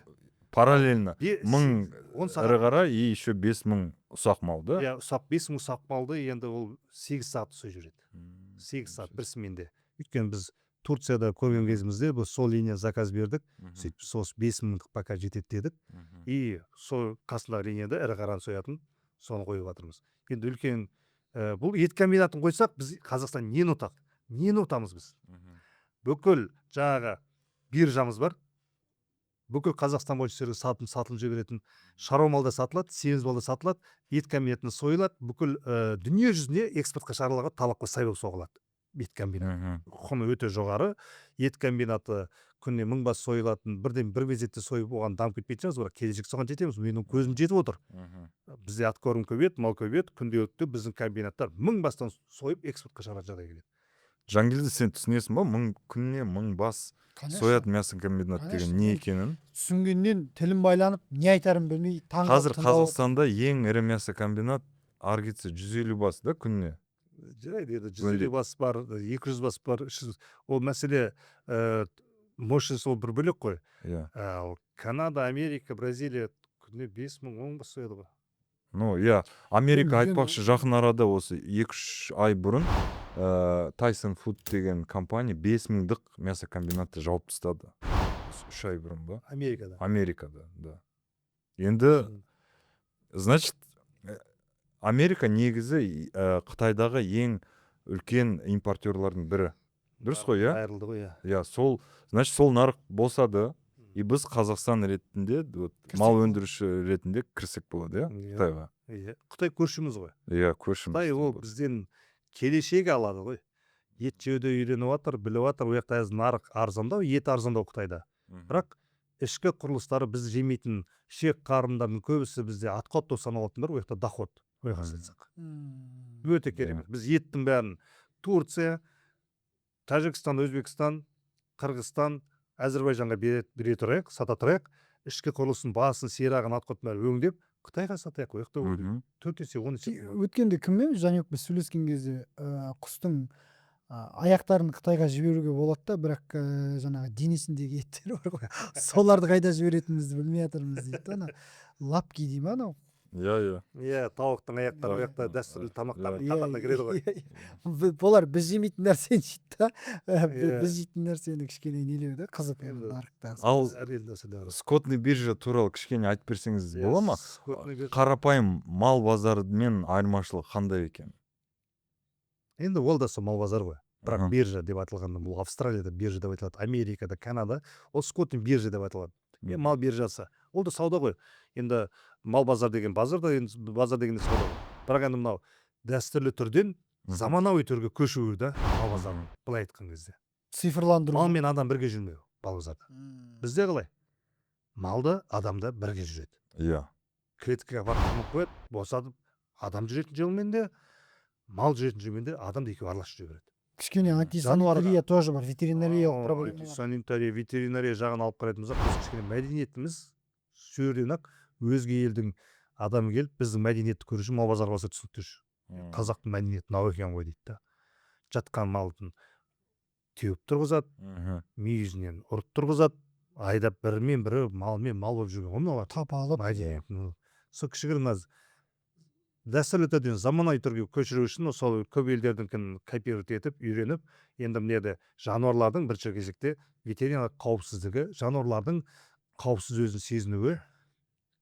Параллельно 1000 ірі қара и еще 5000 ұсақ мал, да?
5000 ұсақ малды енді ол 8 сағат сойып жібереді. 8 сағат бір сменде. Өйткені біз Турцияда көрген кезімізде бұл сол линия заказ бердік. Сөйтіп сол 5000 пока жетеді дедік. И сол қасындағы линияда ірі қараны соятын, соны қойып жатырмыз. Енді үлкен бұл ет комбинатын қойсақ, біз Қазақстан нені ұтады? Нені ұтамыз біз? Бүкіл жаңағы биржамыз бар. Бүкіл Қазақстан бойынша сатылып жіберетін шаруа малда сатылады, семіз малда сатылады, ет комбинатына сойылады. Бүкіл дүние жүзіне экспортқа шығарылуға талапқа сай болып соғылады. Ет комбинаты құны өте жоғары. Ет комбинаты күніне 1000 бас сойылатын, бірден бір мезетте сойып оған дамып кетпейтін шығармыз, бірақ келешек соған жетеміз. Менің көзім жетіп отыр. Бізде аткорм көбейеді, мал көбейеді, күнделікті біздің комбинаттар 1000 бастан сойып экспортқа шығаратын жағдай келеді.
Жангелді, сен түсінесің ба, күніне 1000 бас соятын мясокомбинат деген не екенін?
Түсінгеннен тілім байланып, не айтарын білмей
қазір Қазақстанда ең ірі мясокомбинат ары кетсе 150 бас да күніне.
Жарайды, 150 бас бар, 200 бас бар. Ол мәселе мощность ол бір бөлек қой. Канада, Америка, Бразилия күніне 5000, 10 бас сояды ғой.
Америка айтпақшы жақын арада осы 2-3 ай бұрын Tyson Food деген компания 5000-дік мясокомбинатты жауып тастады. 3 ай бұрын ба? Америкада, да. Енді, значит, Америка негізі Қытайдағы ең үлкен импортерлардың бірі. Дұрыс қой,
Айырылды ғой,
сол нарық болса да, и біз Қазақстан ретінде вот мал өндіруші ретінде кірсек болады, иә, Қытайға.
Иә, Қытай көршіміз ғой.
Иә, көршіміз.
Қытай ол бізден келешек алады ғой. Ет жеуді үйреніп жатыр, біліп жатыр. Ол жақта нарық арзандау, ет арзандау Қытайда. Бірақ ішкі құрылыстары біз жемейтін ішек қарындардың көбісі бізде отход деп саналатындар, ол жақта доход. Ойға салсақ. Өте керемет. Біз еттің бәрін Турция, Тәжікстан, Өзбекстан, Қырғызстан, Әзірбайжанға бере тұрайық, сата тұрайық. Ішкі құрылысын, басын, сирағын, отходын бәрін өңдеп, Қытайға сатайық. Ол жақта 4 есе 10 есе.
Өткенде кіммен Жанек біз сөйлескен кезде құстың аяқтарын Қытайға жіберуге болады да, бірақ жаңағы денесіндегі еттер бар ғой. Соларды қайда жіберетінімізді білмей жатырмыз дейді. Ана лапки дей ма анау?
Иә, тауықтың аяқтары ол жақта дәстүрлі тамақтардың қатарына кіреді ғой.
Олар біз жемейтін нәрсені жейді да, біз жейтін нәрсені кішкене нелеу да, қызып нарықта.
Ал скотный биржа туралы кішкене айтып берсеңіз бола ма? Қарапайым мал базарымен айырмашылығы қандай екен?
Енді ол да сол мал базар ғой. Бірақ биржа деп айтылғанда, бұл Австралияда биржа деп айтылады, Америкада, Канада, ол скотный биржа деп айтылады. Мал биржасы. Ол да сауда ғой. Енді мал базар деген базар да, енді базар деген де сауда ғой. Бірақ енді мынау дәстүрлі түрден заманауи түрге көшуі да мал базарын, былай айтқан кезде.
Цифрландыру.
Мал мен адам бірге жүрмеу мал базарда. Бізде қалай? Малды адамда бірге жүреді.
Иә.
Клеткаға барып қамап қояды, босатып, адам жүретін жолмен де, мал жүретін жолмен де адамды екеуі араласып жүре береді.
Кішкене антисанитария тоже бар, ветеринария проблема.
Санитария, ветеринария жағын алып қарайтын болсақ, біз кішкене мәдениетіміз сөзден ақ өзге елдің адамы келіп, біздің мәдениетті көру үшін мал базарға барса түсінікті жүр. Қазақтың мәдениеті мынау екен ғой дейді да. Жатқан малдың теуіп тұрғызады, мүйізінен ұрып тұрғызады, айдап бірімен бірі малмен мал болып жүрген ғой мыналар.
Тапалып.
Сол кішігірім дәстүрлі түрден заманауи түрге көшіру үшін сол көп елдердікін копировать етіп, үйреніп, енді міне жануарлардың бірінші кезекте ветеринарлық қауіпсіздігі, жануарлардың қауіпсіз өзін сезінуі,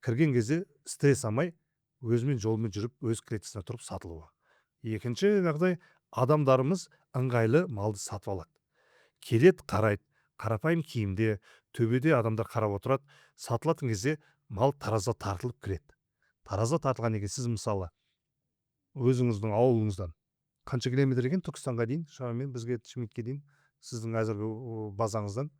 кірген кезде стресс алмай, өзімен жолмен жүріп, өз клеткасына тұрып сатылуы. Екінші жағдай, адамдарымыз ыңғайлы малды сатып алады. Келеді, қарайды, қарапайым киімде, төбеде адамдар қарап отырады, сатылатын кезде мал таразға тартылып кіреді. Таразға тартылған екен, сіз мысалы өзіңіздің ауылыңыздан қанша километр екен Түркістанға дейін, шамамен бізге Шымкентке дейін, сіздің әзіргі базаңыздан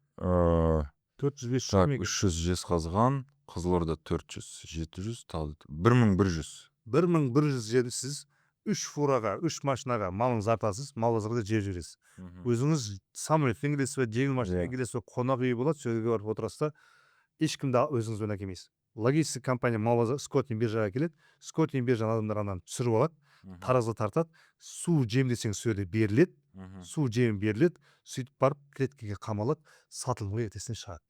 400-500
300 Жезқазған, Қызылорда 400, 700, 1100.
1100 жерді сіз 3 фураға, 3 машинаға малыңыз артасыз, мал базарда жеп жүресіз. Өзіңіз самолетпен келесіз бе, жеңіл машинамен келесіз бе, қонақ үйі болады, сол жерге барып отырасыз да, ешкімді өзіңізбен әкелмейсіз. Логистика компания мал базар скотный биржаға келеді, скотный биржаны адамдар анан түсіріп алады, таразға тартады, су жем десең сол жерде беріледі, су жем беріледі, сөйтіп барып клеткаға қамалады, сатылымға ертесіне шығады.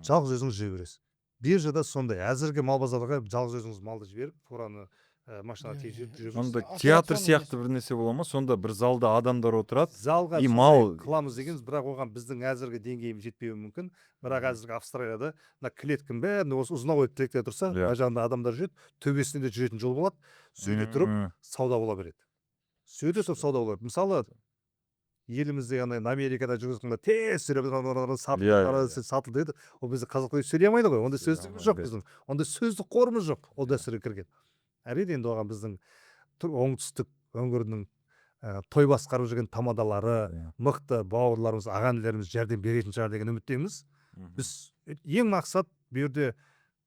Жалғыз өзіңіз жей бересіз. Биржада сондай, әзірге мал базарға жалғыз өзіңіз малды жіберіп, фураны машинаға тежеп жүресіз.
Сонда театр сияқты бір нәрсе бола ма? Сонда бір залда адамдар отырады.
Залға
мал
қыламыз дегенбіз, бірақ оған біздің әзірге деңгейіміз жетпеуі мүмкін. Бірақ әзірге Австралияда мына клетканың бәрін осы ұзынауы клетка тұрса, ар жағында адамдар жүреді, төбесінде жүретін жол болады, сөйде тұрып сауда бола береді. Сөйде тұрып сауда болады. Мысалы, елімізде Америкада жүргізгенде тез сатылды деді. Ол бізде қазақта сөйлей алмайды ғой. Ондай сөздік жоқ біздің. Ондай сөздік қорымыз жоқ. Ол дәстүрге кірген. Әрине енді оған біздің оңтүстік өңірінің той басқарып жүрген тамадалары, мықты бауырларымыз, ағанилеріміз жәрдем беретін шығар деген үміттеміз. Біз ең мақсат бұл жерде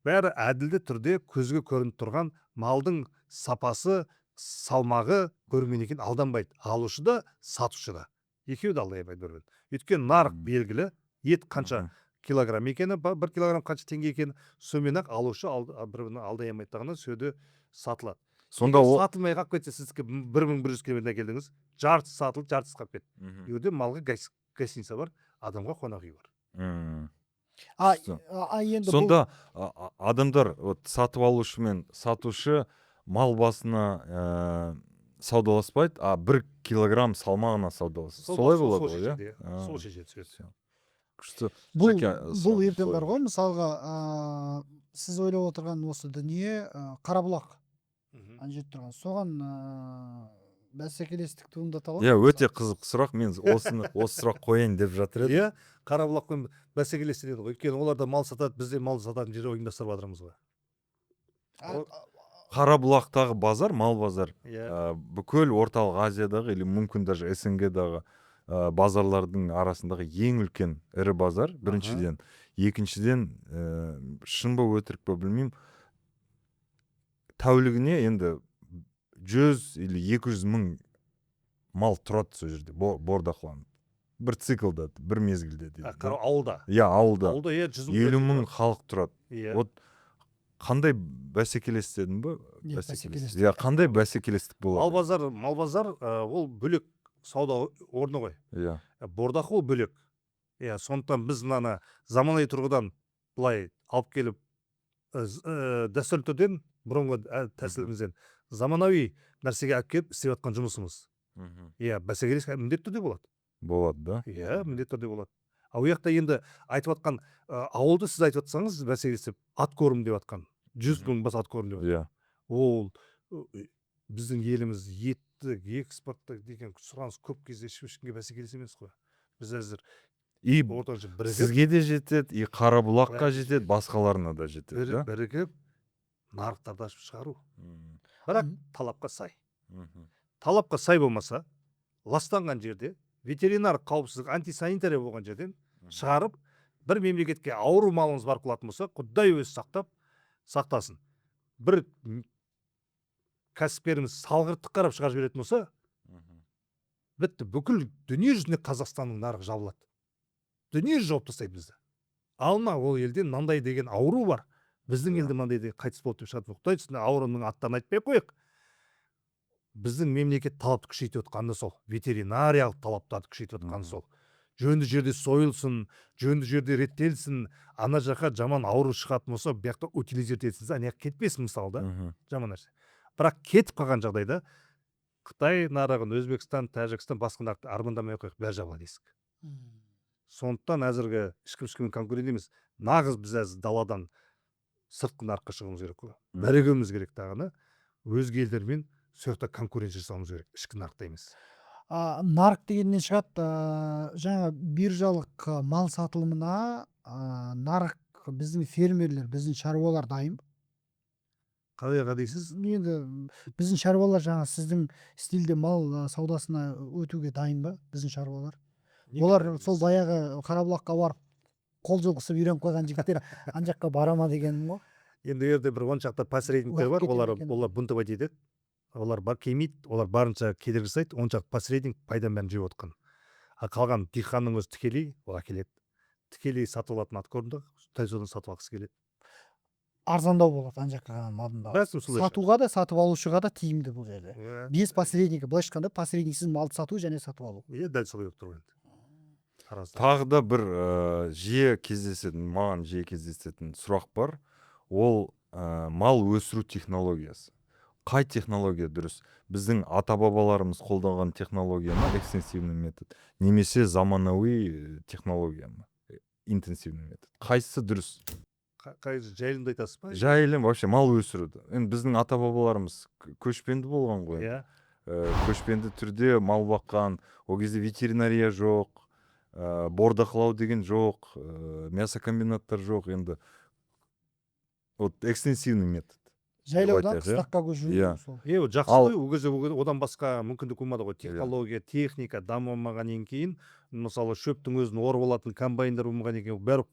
бәрі әділді түрде көзге көрініп тұрған малдың сапасы, салмағы көрінген екен алданбайды. Алушы да, сатушы да. Екеуі де алдай алмайды бір-бірін. Өйткені нарық белгілі, ет қанша килограмм екені, 1 килограмм қанша теңге екені, сонымен ақ алушы бір-бірін алдай алмайтындығынан сөйде сатылады.
Сонда ол
сатылмай қалып кетсе, сіз 1100 километр келдіңіз, жартысы сатылып, жартысы қалып кетті. Үйде малға гостиница бар, адамға қонақ үй бар.
Сонда адамдар сатып алушы мен сатушы мал басына саудаласпайды, а 1 килограмм салмағына саудаласады. Солай болады ғой, иә?
Сол шешеді.
Бұл ертең бар ғой, мысалға, сіз ойлап отырған осы дүние Қарабұлақ. Ана жерде тұрған. Соған бәсекелестік туындата алат.
Иә, өте қызық сұрақ. Мен осы сұрақ қояйын деп жатыр едім.
Иә, Қарабұлақпен бәсекелестіреді ғой. Өйткені оларда мал сатады, бізде мал сататын жер ұйымдастырып жатырмыз ғой.
Қарабұлақтағы базар, мал базар,
Иә.
бүкіл орталық Азиядағы или мүмкін даже СНГ-дағы базарлардың арасындағы ең үлкен ірі базар, біріншіден. Екіншіден, шын ба өтірік па білмеймін, тәулігіне енді 100 или 200 мың мал тұрады сол жерде, бордақыланып. Бір циклда, бір мезгілде дейді.
Ауылда.
Иә, ауылда.
Ауылда
50 мың халық тұрады.
Иә.
Вот қандай бәсекелес дедің бе?
Иә, бәсекелестік.
Иә, қандай бәсекелестік болады?
Мал базар ол бөлек сауда орны ғой.
Иә.
Бордақы ол бөлек. Иә, сондықтан біз мынаны заманауи тұрғыдан былай алып келіп дәстүрлі түрден бұрынғы тәсілімізден заманауи нәрсеге алып келіп істеп жатқан жұмысымыз. Иә, бәсекелестік міндетті түрде болады.
Болады да.
Иә, міндетті түрде болады. Ал жақта енді айтып жатқан ауылды сіз айтып жатсаңыз бәсекелестік ат көрім деп жатқан. 100 мың бас ат көрім деп жатқан.
Иә.
Ол біздің еліміз етті экспортты деген сұраныс көп кезде ешкімге бәсекелес емес қой. Біз әзір
И
ортанша
сізге де жетеді, и Қарабұлаққа жетеді, басқаларына да жетеді, да?
бірігіп нарықтарды ашып шығару. Бірақ талапқа сай.
Мгм.
Талапқа сай болмаса, ластанған жерде, ветеринар қауіпсіздік, антисанитария болған жерден шығарып, бір мемлекетке ауру малыңыз бар қылатын болса, Құдай өзі сақтасын. Бір кәсіпкеріміз салғырттық қарап шығарып жіберетін болса, бітті, бүкіл дүние жүзіне Қазақстанның нарығы жабылады. Дүние жүзі жауып тастайды бізді. Алма ол елде мынандай деген ауру бар. Біздің елде мынандай деген қайтыс болды деп шығады. Құдай түсіне аурудың аттарын айтпай қояйық. Біздің мемлекет талапты күшейтіп отқаны сол. Ветеринариялық талаптарды күшейтіп отқаны сол. Жөнді жерде сойылсын, жөнді жерде реттелсін, ана жаққа жаман ауру шығатын болса, бұл жақта утилизировать етсін, ана жаққа кетпесін мысалы да. Жаман нәрсе. Бірақ кетіп қалған жағдайда Қытай нарығын, Өзбекстан, Тәжікстан, басқа нарықты армандамай қойып, бәрі жабылады есік. Сондықтан әзірге ешкім конкурент емес. Нағыз біз әзір даладан сыртқы нарыққа шығуымыз керек қой. Бірігуіміз керек тағыны. Өзге елдермен сол жақта конкуренция жасауымыз керек, ішкі нарықта емес.
Нарық дегеннен шығады, жаңа биржалық мал сатылымына нарық біздің фермерлер, біздің шаруалар дайын.
Қалайға дейсіз?
Енді біздің шаруалар жаңа сіздің стильде мал саудасына өтуге дайын ба, біздің шаруалар? Олар сол баяғы Қарабұлаққа барып қол жылғысып үйреніп қойған жігіттер ана жаққа бара ма дегенім ғой.
Енді ерде бір 10 шақты посредниктер бар, олар бунтовать етеді. Олар бар келмейді, олар барынша кедергі жасайды, 10 шақты посредник пайданың бәрін жеп отқан. Қалған диқанның өзі тікелей оға келеді. Тікелей сатып алатын ат көрінді, содан сатып алғысы келеді.
Арзандау болады ана жаққа малында. Сатуға да, сатып алушыға да тиімді бұл жерде. Без посредника, былайша айтқанда посредниксіз малды сату және сатып алу.
Иә, дәл солай болып тұр енді.
Тағы да бір маған жиі кездесетін сұрақ бар. Ол мал өсіру технологиясы. Қай технология дұрыс? Біздің ата-бабаларымыз қолданған технология ма, экстенсивный метод, немесе заманауи технология ма, интенсивный метод? Қайсысы дұрыс?
Жайылымды айтасыз ба?
Жайылым, вообще мал өсіруді. Енді біздің ата-бабаларымыз көшпенді болған ғой. Көшпенді түрде мал баққан, ол кезде ветеринария жоқ, бордақылау деген жоқ, мясокомбинаттар жоқ. Енді вот экстенсивный метод.
Жайлаудан қыстаққа көшу.
Жақсы ғой, ол кезде одан басқа мүмкіндік болмады ғой. Технология, техника дамымағаннан кейін, мысалы шөптің өзін орып алатын комбайндар болмағаннан кейін, бәрі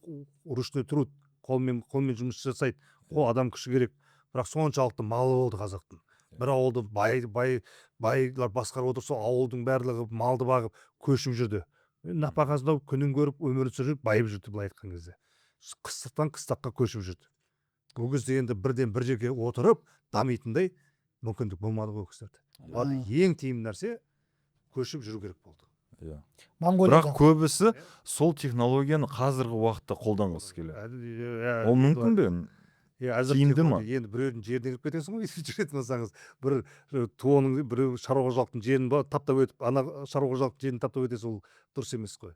ручной труд, қолмен жұмыс жасайды. Қол адам күші керек. Бірақ соншалықты малы болды қазақтың. Бір ауылды байлар басқарып отыр, сол ауылдың барлығы малды бағып көшіп жүрді. Нәпақасында күнін көріп, өмірін сүріп, байып жүрді былай айтқан кезде. Қыстақтан қыстаққа көшіп жүрді. Ол кезде енді бірден бір жерге отырып дамитындай мүмкіндік болмады ғой кісілерде. Ең тиімді нәрсе көшіп жүру керек болды.
Бірақ көбісі сол технологияны қазіргі уақытта қолданғысы келеді. Ол мүмкін бе? Тиімді ма?
Енді біреудің жеріне кіріп кетесің ғой, жүретін болсаңыз, бір туының, бір шаруа қожалықтың жерін таптап өтіп, ана шаруа қожалықтың жерін таптап өтесіз, ол дұрыс емес қой.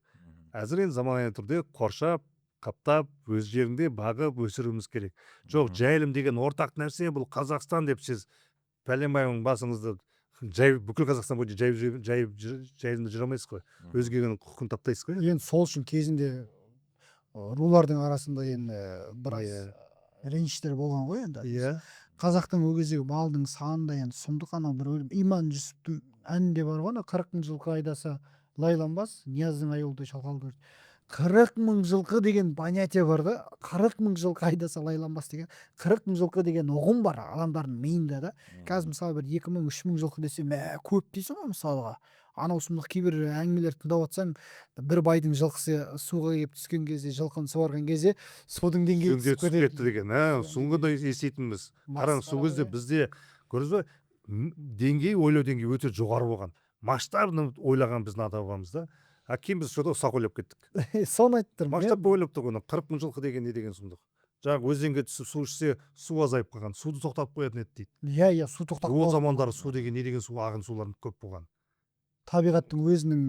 Әзір енді заманауи түрде қоршап, қаптап, өз жерінде бағып өсіруіміз керек. Жоқ, жайылым деген ортақ нәрсе, бұл Қазақстан деп сіз пәленбайың басыңызды жай бүкіл қазақстан бойынша жайылымда жүре алмайсыз ғой, өзгенің құқығын таптайсыз ғой.
енді сол үшін кезінде рулардың арасында енді біраз ренішітер болған ғой енді.
Иә.
Қазақтың ол кездегі малдың санында енді сұмдық анау бір иман жүсіптің әнінде бар ғой, 40 мың жылқы айдаса лайланбас, нияздың аюлдай шалқалды. 40 мың жылқы деген понятие бар да, 40 мың жылқы айдаса лайланбас деген, 40 мың жылқы деген ұғым бар адамдардың миында да. Қазір мысалы бір 2 мың 3 мың жылқы десе көп дейсің ғой мысалға. Анау сұмдық кейбір әңгімелерді тыңдап жатсаң, бір байдың жылқысы суға кеп түскен кезде, жылқыны суарған кезде судың деңгейі
Сүңге түсіп кетті деген, соңғы да еститінбіз. Қараңыз, сол кезде бізде көрдіңіз ба, деңгей, ойлау деңгейі өте жоғары болған. Масштабны ойлаған біздің ата бабамыз да. А кейін біз что-то ұсақ ойлап кеттік.
Соны айтып тұрмын.
Масштабты ойлап тұр ғой, 40 мың жылқы деген не деген сұмдық. Жаңағы өзенге түсіп су ішсе, су азайып қалған, суды тоқтатып қоятын еді дейді.
Иә, су тоқтап
Ол замандары су деген не деген су, ағын сулар көп болған.
табиғаттың өзінің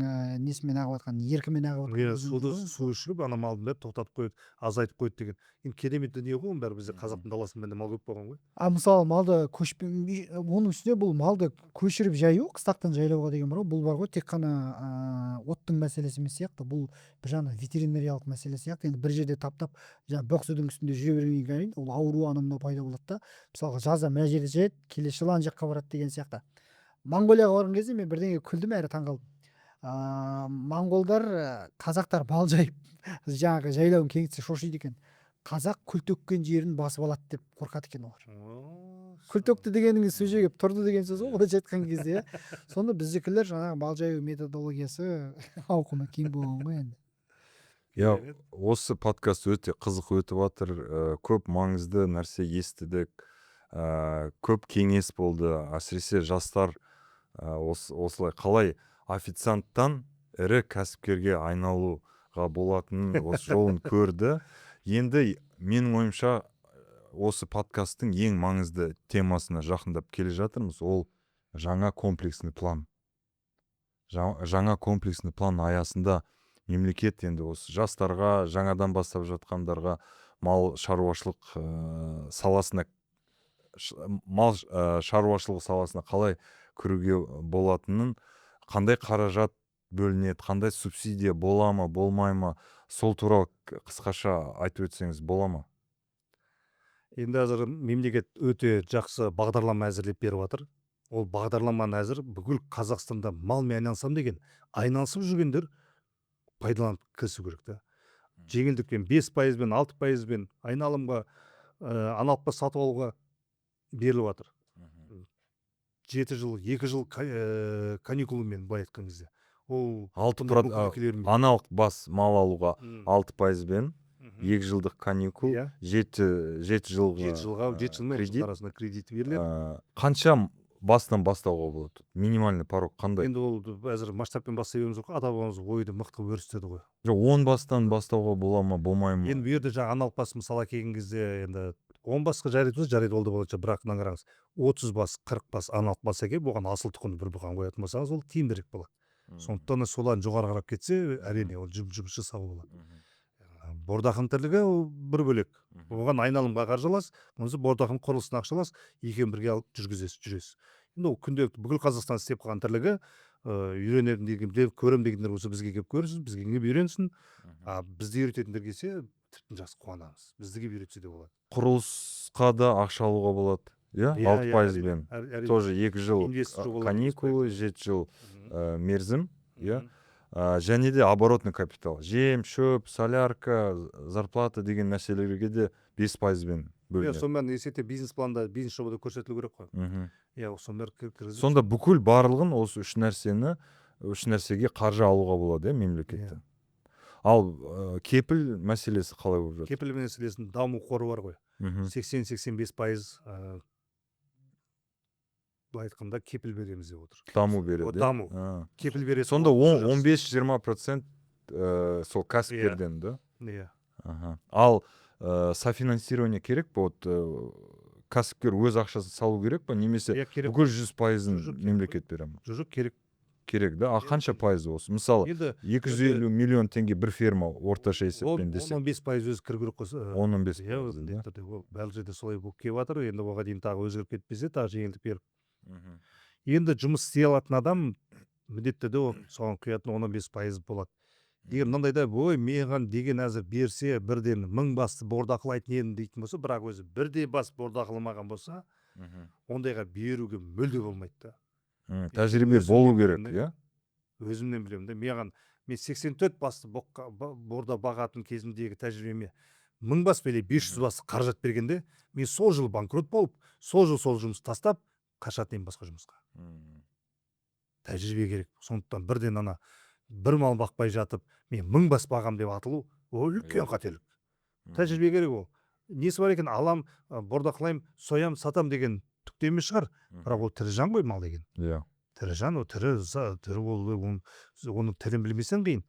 несімен ағып жатқан, еркімен ағып
Иә,
жатқан.
суды су ішіріп, ана малдың бәрін тоқтатып қойды, азайтып қойды деген. Енді керемет дүние ғой, бәрі бізде қазақтың даласында мал көп болған ғой.
А мысалы малды оның үстіне бұл малды көшіріп жаю, қыстақтан жайлауға деген бар ғой, бұл бар ғой, тек қана оттың мәселесі емес сияқты, бұл бір жағынан ветеринариялық мәселе сияқты. Енді бір жерде таптап, жаңағы бөксудің үстінде жүре бергеннен кейін ол ауру анау пайда болады да. Мысалға жазда мына жерде жүреді, келесі жылы ана жаққа барады деген сияқты. Монғолияға барған кезде мен бірдеңе күлдім әрі таңқалдым. Монғолдар, қазақтар бал жайып жаңағы жайлауын кеңітсе шошиды екен. Қазақ күл төккен жерін басып алады деп қорқады екен олар. Күл төкті дегеніңіз сол жерге тұрды деген сөз ғой, былайша айтқан кезде. Сонда біздікілер жаңағы бал жаю методологиясы ауқымы кең болған ғой енді.
Я осы подкаст өте қызық өтіп жатыр, көп маңызды нәрсе естідік, көп кеңес болды, әсіресе жастар осылай қалай официанттан ірі кәсіпкерге айналуға болатынын осы жолын көрді. Енді менің ойымша осы подкасттың ең маңызды темасына жақындап келе жатырмыз, ол жаңа комплексный план. Жаңа комплексный план аясында мемлекет енді осы жастарға, жаңадан бастап жатқандарға мал шаруашылық саласына қалай кіруге болатынын, қандай қаражат бөлінеді, қандай субсидия бола ма, болмай ма, сол туралы қысқаша айтып өтсеңіз бола ма?
Енді қазір мемлекет өте жақсы бағдарлама әзірлеп беріп жатыр. Ол бағдарламаны әзір бүкіл Қазақстанда малмен айналысам деген, айналысып жүргендер пайдаланып кірісу керек та. Жеңілдікпен 5%-бен 6%-бен айналымға, аналыққа сатып алуға беріліп жатыр. 7 жыл, 2 жыл каникулымен былай айтқан кезде. Ол
аналық бас мал алуға 6%-бен 2 жылдық каникул, 7 жылға кредит беріледі. Қанша бастан бастауға болады? Минимальный порог қандай?
Енді ол әзір масштабпен бастай береміз ғой, ата-бабамыз ойды мықты өрістеді ғой.
10 бастан бастауға бола ма, болмай ма?
Енді бұл жерде жаңа аналық бас мысалы келген кезде енді 10 басқа жарайды ол да болайынша, бірақ мына қараңыз, 30 бас, 40 бас аналық бас әкеліп, оған асыл тұқымды бір бұқан қоятын болсаңыз, ол тиімдірек болады. Сондықтан соларын жоғары қарап кетсе, әрине ол жұмыс жасауға болады. Бордақын тірлігі бір бөлек. Оған айналымға қаржылас, онысы бордақын құрылысына ақшалас, екеуін бірге алып жүресіз. Енді ол күнделікті бүкіл Қазақстан істеп қалған тірлігі, үйренемін деген, көрем дегендер болса бізге келіп көрсін, бізге келіп үйренсін. Бізді үйрететіндер келсе, тіптен жақсы қуанамыз. Бізді келіп үйретсе де болады.
Құрылысқа да ақша алуға болады. 6%-бен. Тоже 2 жыл каникулы, 7 жыл мерзім. Және де оборотный капитал. Жем, шөп, солярка, зарплата деген нәрселерге де 5%-бен бөлінеді.
Сонымен есепте бизнес-планда, бизнес-жобада көрсетілу керек қой.
Сонда бүкіл барлығын осы үш нәрсеге қаржы алуға болады, мемлекеттен. Ал кепіл мәселесі қалай болып жатыр?
Кепіл мәселесінің даму қоры бар ғой. 80-85% былай айтқанда кепіл береміз деп отыр.
Даму береді.
Даму. Кепіл береді.
Сонда 15-20% сол кәсіпкерден, да?
Иә.
Ал софинансирование керек па? Кәсіпкер өз ақшасын салу керек па? Немесе бүкіл 100%-ын мемлекет бере ма?
Жоқ, керек.
Керек, да? А қанша пайызы осы? Мысалы, 250 миллион теңге бір ферма орташа есеппен десе.
15% өзі кіру керек қой.
15%.
Бәрі жерде солай болып келіп жатыр. Енді оған дейін тағы өзгеріп кетпесе, тағы жеңілдік беріп. енді жұмыс істей алатын адам міндетті түрде ол соған құятын 15% болады. Егер мынандайда ой маған деген әзір берсе бірден 1000 басты бордақылайтын едім дейтін болса, бірақ өзі бірде бас бордақыламаған болса, ондайға беруге мүлде болмайды да.
Тәжірибе
өзімнен
болу керек,
білемін
иә?
Өзімнен білемін да. Мен 84 басты борда бағатын кезімдегі тәжірибеме 1000 бас или 500 бас қаражат бергенде, мен сол жыл банкрот болып, сол жұмысты тастап қашатын едім басқа жұмысқа. Тәжірибе керек. Сондықтан бірден бір мал бақпай жатып, мен 1000 бас бағам деп атылу, ол үлкен қателік. Тәжірибе керек ол. Несі бар екен, алам, бордақылайым, соям, сатам деген түкте емес шығар. Бірақ ол тірі жан ғой мал деген.
Иә.
Тірі жан, ол тірі ол, оның тілін білмесең қиын.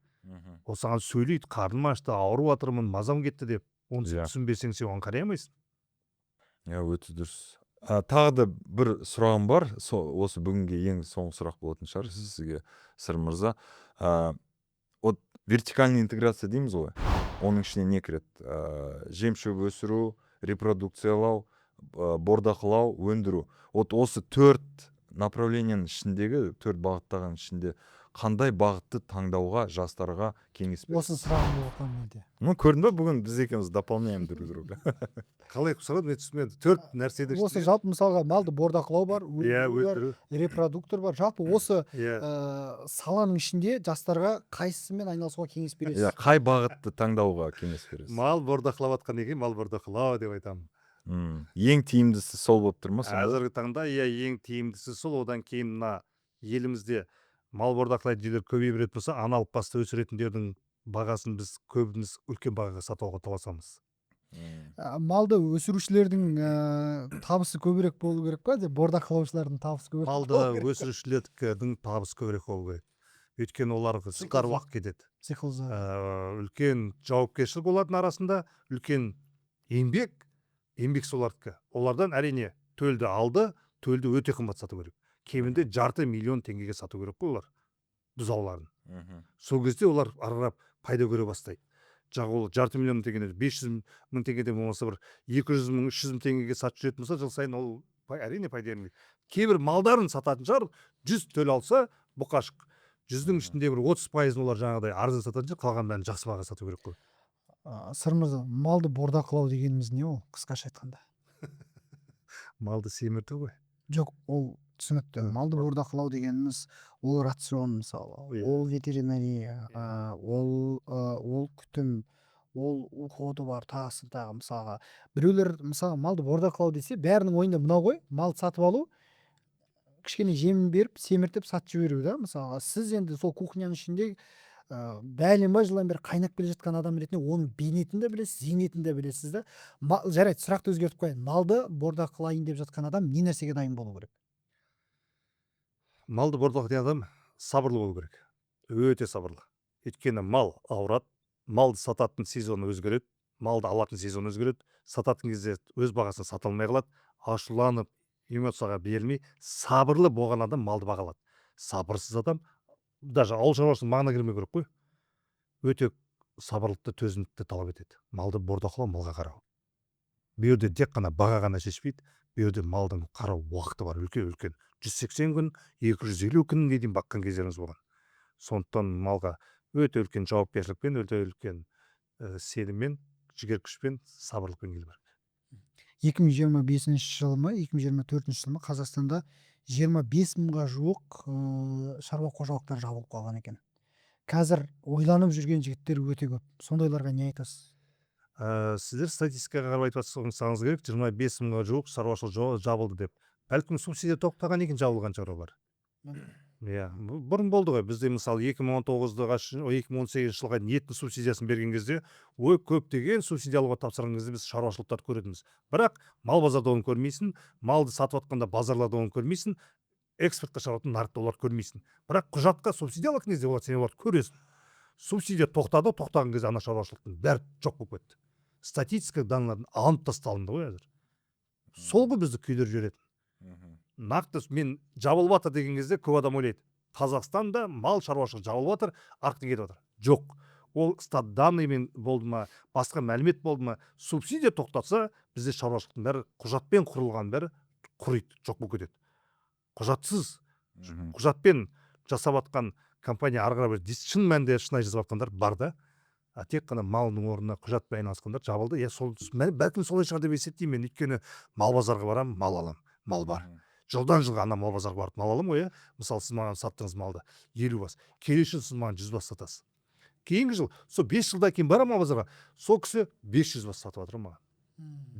Ол саған сөйлейді, қарным ашты, ауырып жатырмын, мазам кетті деп. Оны
Иә.
түсінбесең сен оған қарай алмайсың.
Иә, өте дұрыс. Тағы да бір сұрағым бар. Осы бүгінге ең соңғы сұрақ болатын шығар сізге, Сыр мырза. Вот вертикальный интеграция дейміз ғой. Оның ішіне не кіреді? Жем шөп өсіру, репродукциялау, бордақылау, өндіру. Вот осы 4 направленияның ішіндегі, 4 бағыттаған ішінде қандай бағытты таңдауға жастарға кеңес бересіз?
Осы сұрағым болып отқан менде.
Көрдің ба, бүгін біз екеуміз дополняем друг друга.
Қалай сұрады, мен түсінбедім. 4 нәрседе
Осы жалпы мысалға малды бордақылау бар,
Иә,
өндіру бар,
өтіру.
репродуктор бар. Жалпы осы
Иә.
саланың ішінде жастарға қайсысымен айналысуға кеңес бересіз?
Иә, қай бағытты таңдауға кеңес бересіз?
Мал бордақылап жатқан екен, мал бордақылау деп айтамын.
Ең тиімдісі сол болып тұр ма сонда?
Қазіргі таңда ең тиімдісі сол. Одан кейін мына елімізде мал бордақылайтын жерлер көбейе беретін болса, аналық басты өсіретіндердің бағасын біз көбіміз үлкен бағаға сатуға таласамыз.
Малды өсірушілердің табысы көбірек болу керек па, бордақылаушылардың табысы көбірек
Малды
болу керек па?
өсірушілердің табысы көбірек болу керек. Өйткені олар жылдар уақыт кетеді.
Циклза.
Үлкен жауапкершілік олардың арасында, үлкен еңбек солардікі. Олардан әрине төлді алды, төлді өте қымбат сату керек. Кемінде 500 миллион теңгеге сату керек қой олар бұзауларын. Сол кезде олар арырап пайда көре бастайды. Жағы ол 500 миллион теңгеден 500 мың теңгеден болмаса бір 200 мың, 300 мың теңгеге сатып жүретін болса, жыл сайын ол әрине пайда бермейді. Кейбір малдарын сататын шығар, 100 төл алса бұқашық. 100-дің ішінде бір 30% олар жаңағыдай арзан сататын шығар, қалған бәрін жақсы бағаға сату керек қой.
Сыр мырза, малды бордақылау дегеніміз не ол, қысқаша айтқанда?
Малды семірту ғой.
Жоқ, ол түсінікті. Малды бордақылау дегеніміз ол рацион мысалы, ол ветеринария, ол күтім, ол уходы бар, тағысын тағы мысалға. Біреулер мысалы малды бордақылау десе, бәрінің ойында мынау ғой, малды сатып алу, кішкене жемін беріп, семіртіп сатып жіберу да. Мысалға сіз енді сол кухняның ішінде бәленбай жылдан бері қайнап келе жатқан адам ретінде оның бейнетін де білесіз, зейнетін де білесіз да. Жарайды, сұрақты өзгертіп қояйын. Малды бордақылайын деп жатқан адам не нәрсеге дайын болу керек?
Малды бордақылайтын адам сабырлы болу керек. Өте сабырлы. Өйткені мал ауырады, малды сататын сезоны өзгереді, малды алатын сезоны өзгереді, сататын кезде өз бағасына сата алмай қалады, ашуланып, эмоцияға берілмей, сабырлы болған адам малды бағалады. Сабырсыз адам, даже ауыл шаруашылығына мағына кірмеу керек қой. Өте сабырлықты, төзімділікті талап етеді. Малды бордақылау, малға қарау. Бұл жерде тек қана баға ғана шешпейді, бұл жерде малдың қарау уақыты бар, үлкен. 180 күн, 250 күнге дейін баққан кездеріміз болған. Сондықтан малға өте үлкен жауапкершілікпен, өте үлкен сеніммен, жігер күшпен, сабырлықпен келу керек.
2025 жылы ма, 2024 жылы ма Қазақстанда 25 мыңға жуық шаруа қожалықтары жабылып қалған екен. Қазір ойланып жүрген жігіттер өте көп. Сондайларға не айтасыз?
Сіздер статистикаға қарап айтып жатсаңыз керек, 25 мыңға жуық шаруашылық жабылды деп. Бәлкім субсидия тоқтаған екен жабылған шығар олар. Иә, бұрын болды ғой. Бізде мысалы 2018 жылға еттің субсидиясын берген кезде, көптеген субсидия алуға тапсырған кезде біз шаруашылықтарды көретінбіз. Бірақ мал базарда оны көрмейсің, малды сатып жатқанда базарларда оны көрмейсің, экспортқа шығаратын нарықта олар көрмейсің. Бірақ құжатқа субсидия алатын кезде сен оларды көресің. Субсидия тоқтаған кезде ана шаруашылықтың бәрі жоқ болып кетті. Статистика данныйларын алынып тасталынды ғой әзір. Сол ғой бізді күйдіріп жіберетін. Нақты мен жабылып жатыр деген кезде көп адам ойлайды, Қазақстанда мал шаруашылығы жабылып жатыр, артқа кетіп жатыр. Жоқ. Ол стат данныймен болды ма, басқа мәлімет болды ма, субсидия тоқтатса, бізде шаруашылықтың бәрі құжатпен құрылған бәрі құриды, жоқ болып кетеді. Құжатсыз құжатпен жасап жатқан компания ары қарай шын мәнінде шынайы жасап жатқандар бар да. Тек қана малдың орнына құжатпен айналысқандар жабылды. Бәлкім солай шығар деп есептеймін мен. Өйткені мал базарға барамын, мал аламын, мал бар. Жылдан жылға ана мал базарға барып мал аламын ғой, иә. Мысалы сіз маған саттыңыз малды 50 бас, келесі жыл сіз маған 100 бас сатасыз. Кейінгі жыл сол 5 жылдан кейін барамын мал базарға, сол кісі 500 бас сатып жатыр маған.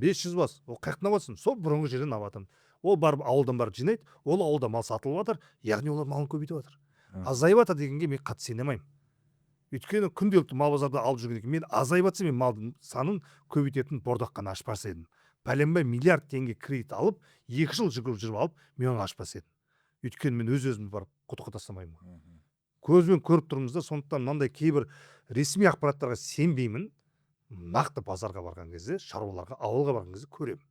500 бас, ол қаяқтан алып жатсың? Сол бұрынғы жерден алып жатырмын. Ол барып ауылдан барып жинайды, ол ауылда мал сатылып жатыр, яғни олар малын көбейтіп жатыр. Азайып жатыр дегенге мен қатты сене алмаймын. Өйткені күнделікті мал базарда алып жүргеннен кейін мен азайып жатса мен малдың санын көбейтетін бордаққан ашпас едім. Пәленбай миллиард теңге кредит алып 2 жыл жүріп алып мен оны ашпас едім. Өйткені мен өз-өзімді барып құтыға тастамаймын. Көзбен көріп тұрмыз да, сондықтан мынандай кейбір ресми ақпараттарға сенбеймін. Нақты базарға барған кезде, шаруаларға, ауылға барған кезде көремін.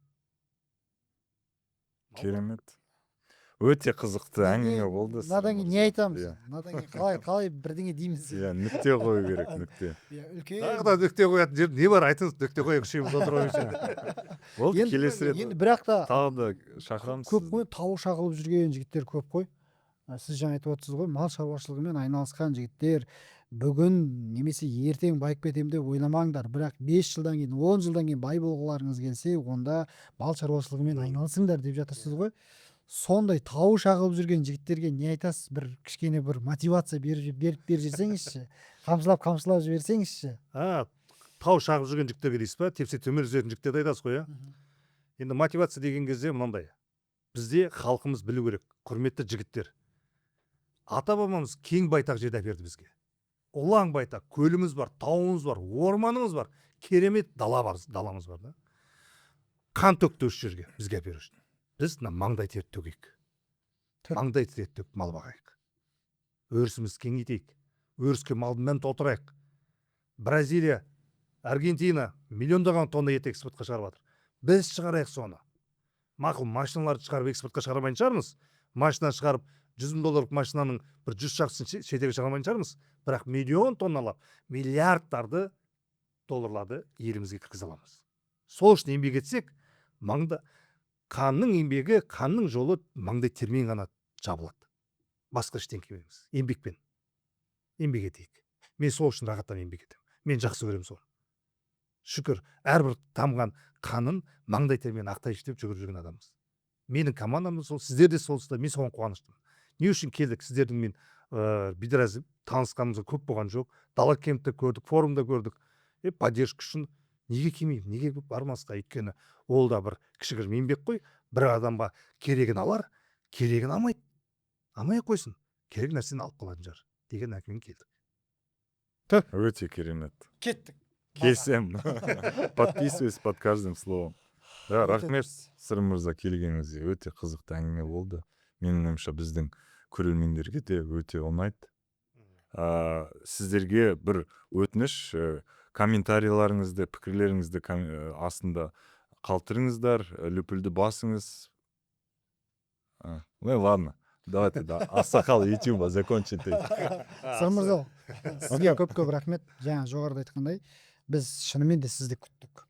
Керемет. Өте қызықты әңгіме болды.
Надан кейін не айтамыз? Надан кейін қалай бірдеңе дейміз?
Нүкте қою керек, нүкте.
Тағы да нүкте қоятын жер не бар, айтыңыз, нүкте қояйық, үшеуміз отырып алайық.
Болды, келесі рет.
Енді бірақ та
тағы да шақырамыз.
көп қой, тауы шағылып жүрген жігіттер көп қой. Сіз жаңа айтып отырсыз ғой, мал шаруашылығымен айналысқан жігіттер бүгін немесе ертең байып кетемін деп ойламаңдар. Бірақ 5 жылдан кейін, 10 жылдан кейін бай болғыларыңыз келсе, онда мал шаруашылығымен айналысыңдар деп жатырсыз ғой. Сондай тауы шағылып жүрген жігіттерге не айтасыз? Бір кішкене бір мотивация беріп жіберсеңізші, қамшылап жіберсеңізші.
Тау шағып жүрген жігіттерге дейсіз ба? Тепсе төмен жүретін жігіттерді айтасыз ғой, Енді мотивация деген кезде мынандай. Бізде халқымыз білу керек, құрметті жігіттер. Ата бабамыз кең байтақ жерді әперді бізге. Ұлан байтақ, көліміз бар, тауымыз бар, орманымыз бар, керемет даламыз бар да. Қан төкті осы жерге бізге әперу үшін. Біз маңдай тер төгейік. Маңдай тер төгіп мал бағайық. Өрісіміз кеңейтейік. Өріске малдың мән толтырайық. Бразилия, Аргентина миллиондаған тонна ет экспортқа шығарып жатыр. Біз шығарайық соны. Мақұл, машиналарды шығарып экспортқа шығармайтын шығармыз. Машина шығарып 100 000 долларлық машинаның бір 100 шақсын шетелге шығармайтын шығармыз. Бірақ миллион тонналап, миллиардтарды долларларды елімізге кіргізе аламыз. Сол үшін еңбек етсек, қанның еңбегі, қанның жолы маңдай термен ғана жабылады. Басқа ештеңе емес. Еңбекпен. Еңбек етейік. Мен сол үшін рахаттан еңбек етемін. Мен жақсы көремін соны. Шүкір, әрбір тамған қанын маңдай термен ақтай іштеп жүгіріп жүрген адамбыз. Менің командам сол, сіздер де солсыздар, мен соған қуаныштымын. Не үшін келдік? Сіздердің мен бидіраз танысқанымызға көп болған жоқ. Дала кемпті көрдік, форумда көрдік. Поддержка үшін неге келмеймін, неге бармасқа? Өйткені ол да бір кішігірім еңбек қой. Бір адамға керегін алар, керегін алмайды. Алмай қойсын. Керек нәрсені алып қалатын жар деген әкіммен келдік.
Өте керемет.
Кеттік.
Келсем. Подписываюсь под каждым словом. Рахмет Сырым мырза, келгеніңізге. Өте қызықты әңгіме болды. Менің ойымша біздің көрермендерге де өте ұнайды. Сіздерге бір өтініш, комментарийларыңызды, пікірлеріңізді астында қалдырыңыздар, лүпілді басыңыз. Ладно, давайте ақсақал ютуба закончить.
Сырым мырза, сізге көп рахмет. Жаңа жоғарыда айтқандай, біз шынымен де сізді күттік.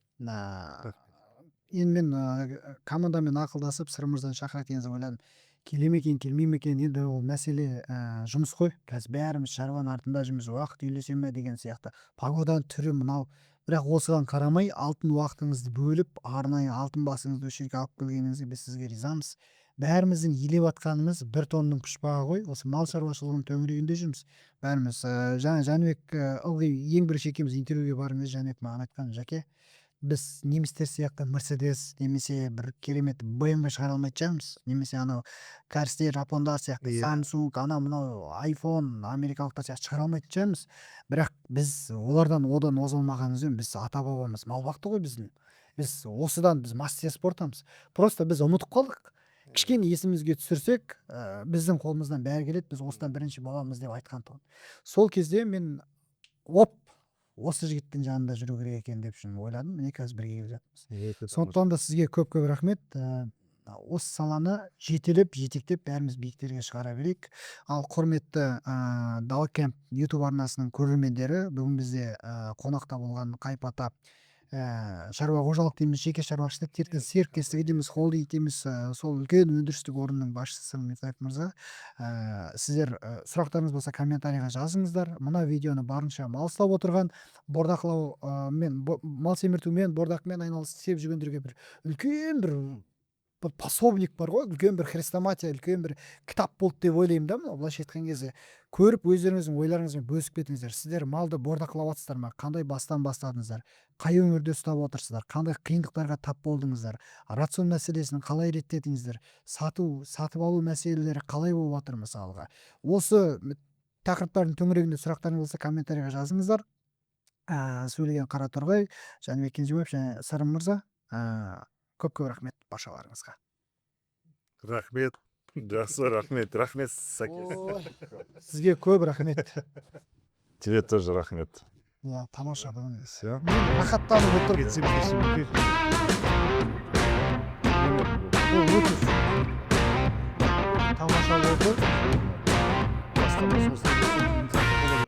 Енді мен командамен ақылдасып Сырым мырзаны шақырайық деген ойладым. Келе ме екен, келмей ме екен, енді ол мәселе жұмыс қой. Қазір бәріміз шаруаның артында жүрміз, уақыт үйлесе ме деген сияқты. Погоданың түрі мынау. Бірақ осыған қарамай, алтын уақытыңызды бөліп, арнайы алтын басыңызды осы жерге алып келгеніңізге біз сізге ризамыз. Бәріміздің елеп атқанымыз 1 тонның пұшпағы ғой. Осы мал шаруашылығының төңірегінде жүрміз. Бәріміз жаңа Жәнібек ылғи ең бірінші екеуміз интервьюге барып Жәнібек маған айтқан, Жаке, біз немістер сияқты Мерседес немесе бір керемет BMW шығара алмайтын шығармыз, немесе анау кәрістер, жапондар сияқты Samsung, мынау iPhone, америкалықтар сияқты шығара алмайтын шығармыз. Бірақ біз олардан одан озылмағанымызбен, біз ата бабамыз мал бақты ғой біздің. Біз осыдан біз мастер спортамыз. Просто біз ұмытып қалдық. Кішкене есімізге түсірсек, біздің қолымыздан бәрі келеді, біз осыдан бірінші боламыз деп айтқан тұғын. Сол кезде мен осы жігіттің жанында жүру керек екен деп ойладым. Міне қазір бірге келіп жатырмыз. Сондықтан да сізге көп рахмет. Осы саланы жетектеп бәріміз биіктерге шығара берейік. Ал құрметті Дала Кемп YouTube арнасының көрермендері, бүгін бізде қонақта болған Қайып ата шаруа кожалык деймиз, жеке чарбачылык типтен серіктестігі дейміз, холдинг дейміз, сол үлкен өндірістік орынның басшысы Мирзаев мырза. Сіздер сұрақтарыңыз болса комментарийға жазыңыздар. Мына видеоны барынша мал ұстап отырған, бордақылау мен мал семіртумен, бордақмен айналысып жүргендерге бір үлкен бір пособник бар ғой, үлкен бір хрестоматия, үлкен бір кітап болды деп ойлаймын да. Мына былайша айтқан кезде көріп өздеріңіздің ойларыңызбен бөлісіп кетіңіздер. Сіздер малды бордақылап жатсыздар ма? Қандай бастан бастадыңыздар? Қай өңірде ұстап отырсыздар? Қандай қиындықтарға тап болдыңыздар? Рацион мәселесін қалай реттедіңіздер? Сатып алу мәселелері қалай болып жатыр мысалға? Осы тақырыптардың төңірегінде сұрақтарыңыз болса комментарийға жазыңыздар. Сөйлеген Қараторғай, Жәнібек Кенжебаев және Сырым мырза. Көп рахмет баршаларыңызға.
Рахмет. Жақсы, рахмет. Рахмет, Саке.
Сізге көп рахмет.
Тебе тоже рахмет.
Иә, тамаша бүгін.
Все.
Рахаттанып отырып.
Кетсем кетсем.
Өте тамаша болды.
Бастамасы осылай болсын.